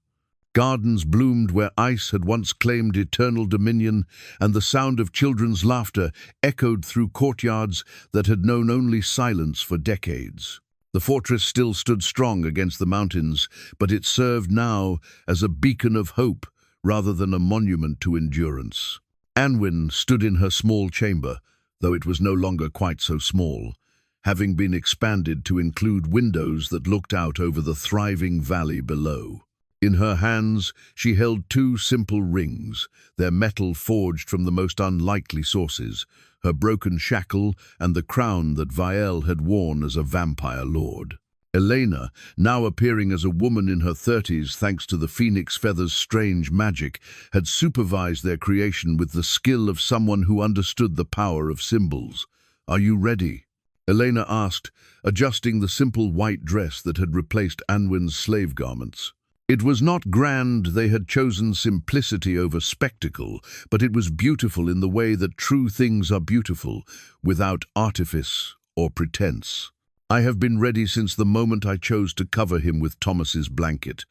Gardens bloomed where ice had once claimed eternal dominion, and the sound of children's laughter echoed through courtyards that had known only silence for decades. The fortress still stood strong against the mountains, but it served now as a beacon of hope rather than a monument to endurance. Anwen stood in her small chamber, though it was no longer quite so small, having been expanded to include windows that looked out over the thriving valley below. In her hands, she held 2 simple rings, their metal forged from the most unlikely sources, her broken shackle and the crown that Vael had worn as a vampire lord. Elena, now appearing as a woman in her 30s thanks to the phoenix feather's strange magic, had supervised their creation with the skill of someone who understood the power of symbols. "Are you ready?" Elena asked, adjusting the simple white dress that had replaced Anwen's slave garments. It was not grand, they had chosen simplicity over spectacle, but it was beautiful in the way that true things are beautiful, without artifice or pretense. "I have been ready since the moment I chose to cover him with Thomas's blanket,"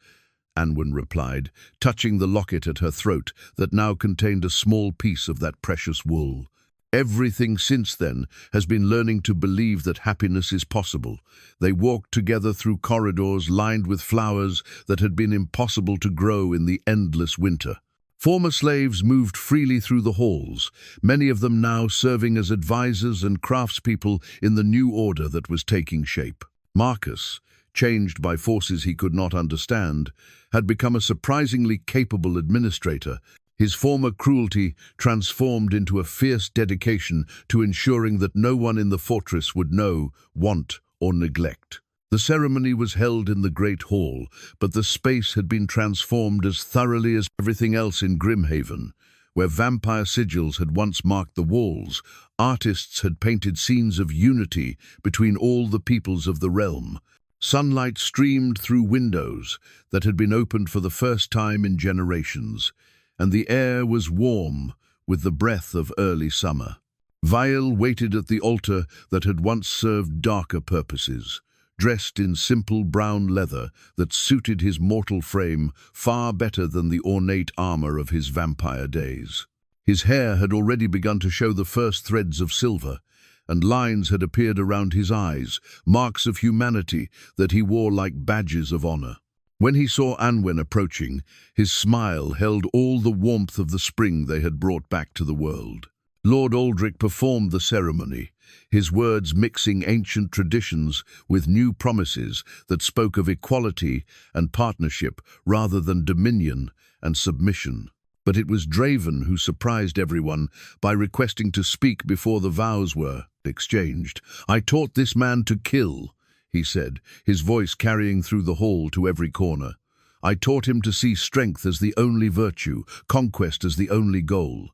Anwen replied, touching the locket at her throat that now contained a small piece of that precious wool. "Everything since then has been learning to believe that happiness is possible." They walked together through corridors lined with flowers that had been impossible to grow in the endless winter. Former slaves moved freely through the halls, many of them now serving as advisors and craftspeople in the new order that was taking shape. Marcus, changed by forces he could not understand, had become a surprisingly capable administrator, his former cruelty transformed into a fierce dedication to ensuring that no one in the fortress would know, want, or neglect. The ceremony was held in the Great Hall, but the space had been transformed as thoroughly as everything else in Grimhaven. Where vampire sigils had once marked the walls, artists had painted scenes of unity between all the peoples of the realm. Sunlight streamed through windows that had been opened for the first time in generations, and the air was warm with the breath of early summer. Vael waited at the altar that had once served darker purposes, dressed in simple brown leather that suited his mortal frame far better than the ornate armor of his vampire days. His hair had already begun to show the first threads of silver, and lines had appeared around his eyes, marks of humanity that he wore like badges of honor. When he saw Anwen approaching, his smile held all the warmth of the spring they had brought back to the world. Lord Aldrich performed the ceremony, his words mixing ancient traditions with new promises that spoke of equality and partnership rather than dominion and submission. But it was Draven who surprised everyone by requesting to speak before the vows were exchanged. "I taught this man to kill," he said, his voice carrying through the hall to every corner. "I taught him to see strength as the only virtue, conquest as the only goal.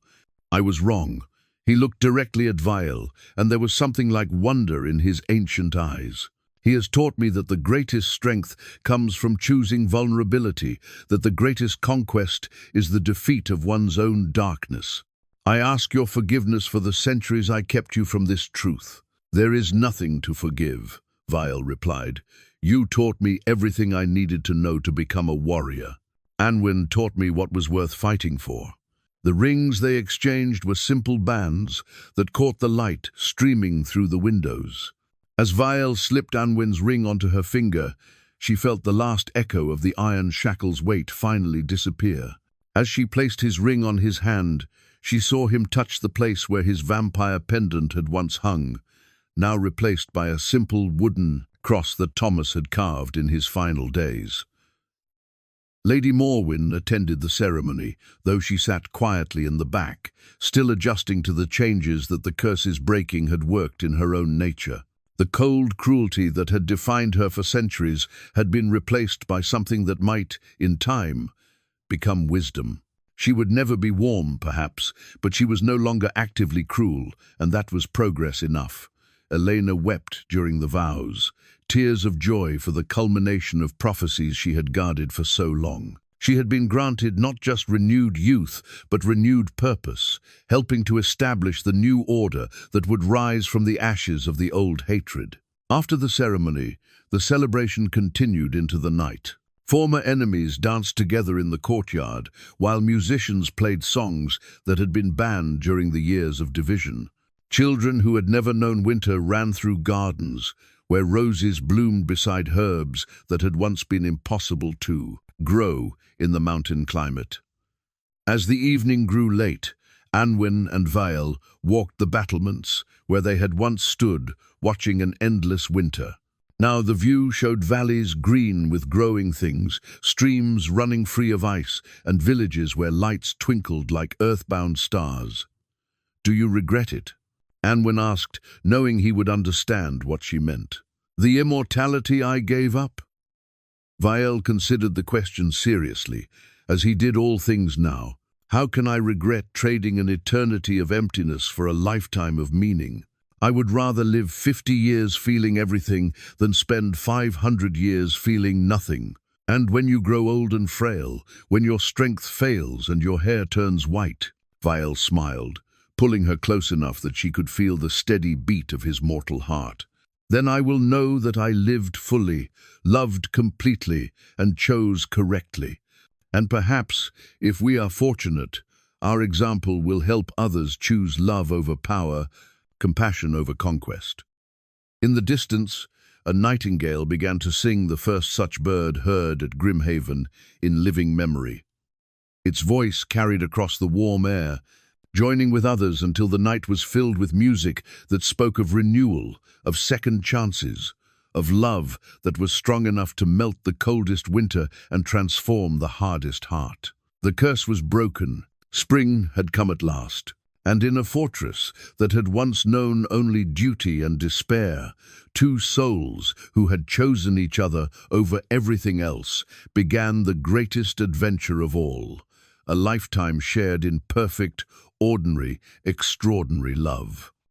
I was wrong." He looked directly at Vael, and there was something like wonder in his ancient eyes. "He has taught me that the greatest strength comes from choosing vulnerability, that the greatest conquest is the defeat of one's own darkness. I ask your forgiveness for the centuries I kept you from this truth." "There is nothing to forgive," Vael replied. "You taught me everything I needed to know to become a warrior. Anwen taught me what was worth fighting for." The rings they exchanged were simple bands that caught the light streaming through the windows. As Vael slipped Anwen's ring onto her finger, she felt the last echo of the iron shackle's weight finally disappear. As she placed his ring on his hand, she saw him touch the place where his vampire pendant had once hung, now replaced by a simple wooden cross that Thomas had carved in his final days. Lady Morwen attended the ceremony, though she sat quietly in the back, still adjusting to the changes that the curse's breaking had worked in her own nature. The cold cruelty that had defined her for centuries had been replaced by something that might, in time, become wisdom. She would never be warm, perhaps, but she was no longer actively cruel, and that was progress enough. Elena wept during the vows, tears of joy for the culmination of prophecies she had guarded for so long. She had been granted not just renewed youth, but renewed purpose, helping to establish the new order that would rise from the ashes of the old hatred. After the ceremony, the celebration continued into the night. Former enemies danced together in the courtyard, while musicians played songs that had been banned during the years of division. Children who had never known winter ran through gardens, where roses bloomed beside herbs that had once been impossible to grow in the mountain climate. As the evening grew late, Anwen and Vael walked the battlements where they had once stood, watching an endless winter. Now the view showed valleys green with growing things, streams running free of ice, and villages where lights twinkled like earthbound stars. "Do you regret it?" Anwen asked, knowing he would understand what she meant. "The immortality I gave up?" Vael considered the question seriously, as he did all things now. "How can I regret trading an eternity of emptiness for a lifetime of meaning? I would rather live 50 years feeling everything than spend 500 years feeling nothing. And when you grow old and frail, when your strength fails and your hair turns white," Vael smiled, pulling her close enough that she could feel the steady beat of his mortal heart. "Then I will know that I lived fully, loved completely, and chose correctly. And perhaps, if we are fortunate, our example will help others choose love over power, compassion over conquest." In the distance, a nightingale began to sing, the first such bird heard at Grimhaven in living memory. Its voice carried across the warm air, joining with others until the night was filled with music that spoke of renewal, of second chances, of love that was strong enough to melt the coldest winter and transform the hardest heart. The curse was broken. Spring had come at last. And in a fortress that had once known only duty and despair, two souls who had chosen each other over everything else began the greatest adventure of all, a lifetime shared in perfect, ordinary, extraordinary love.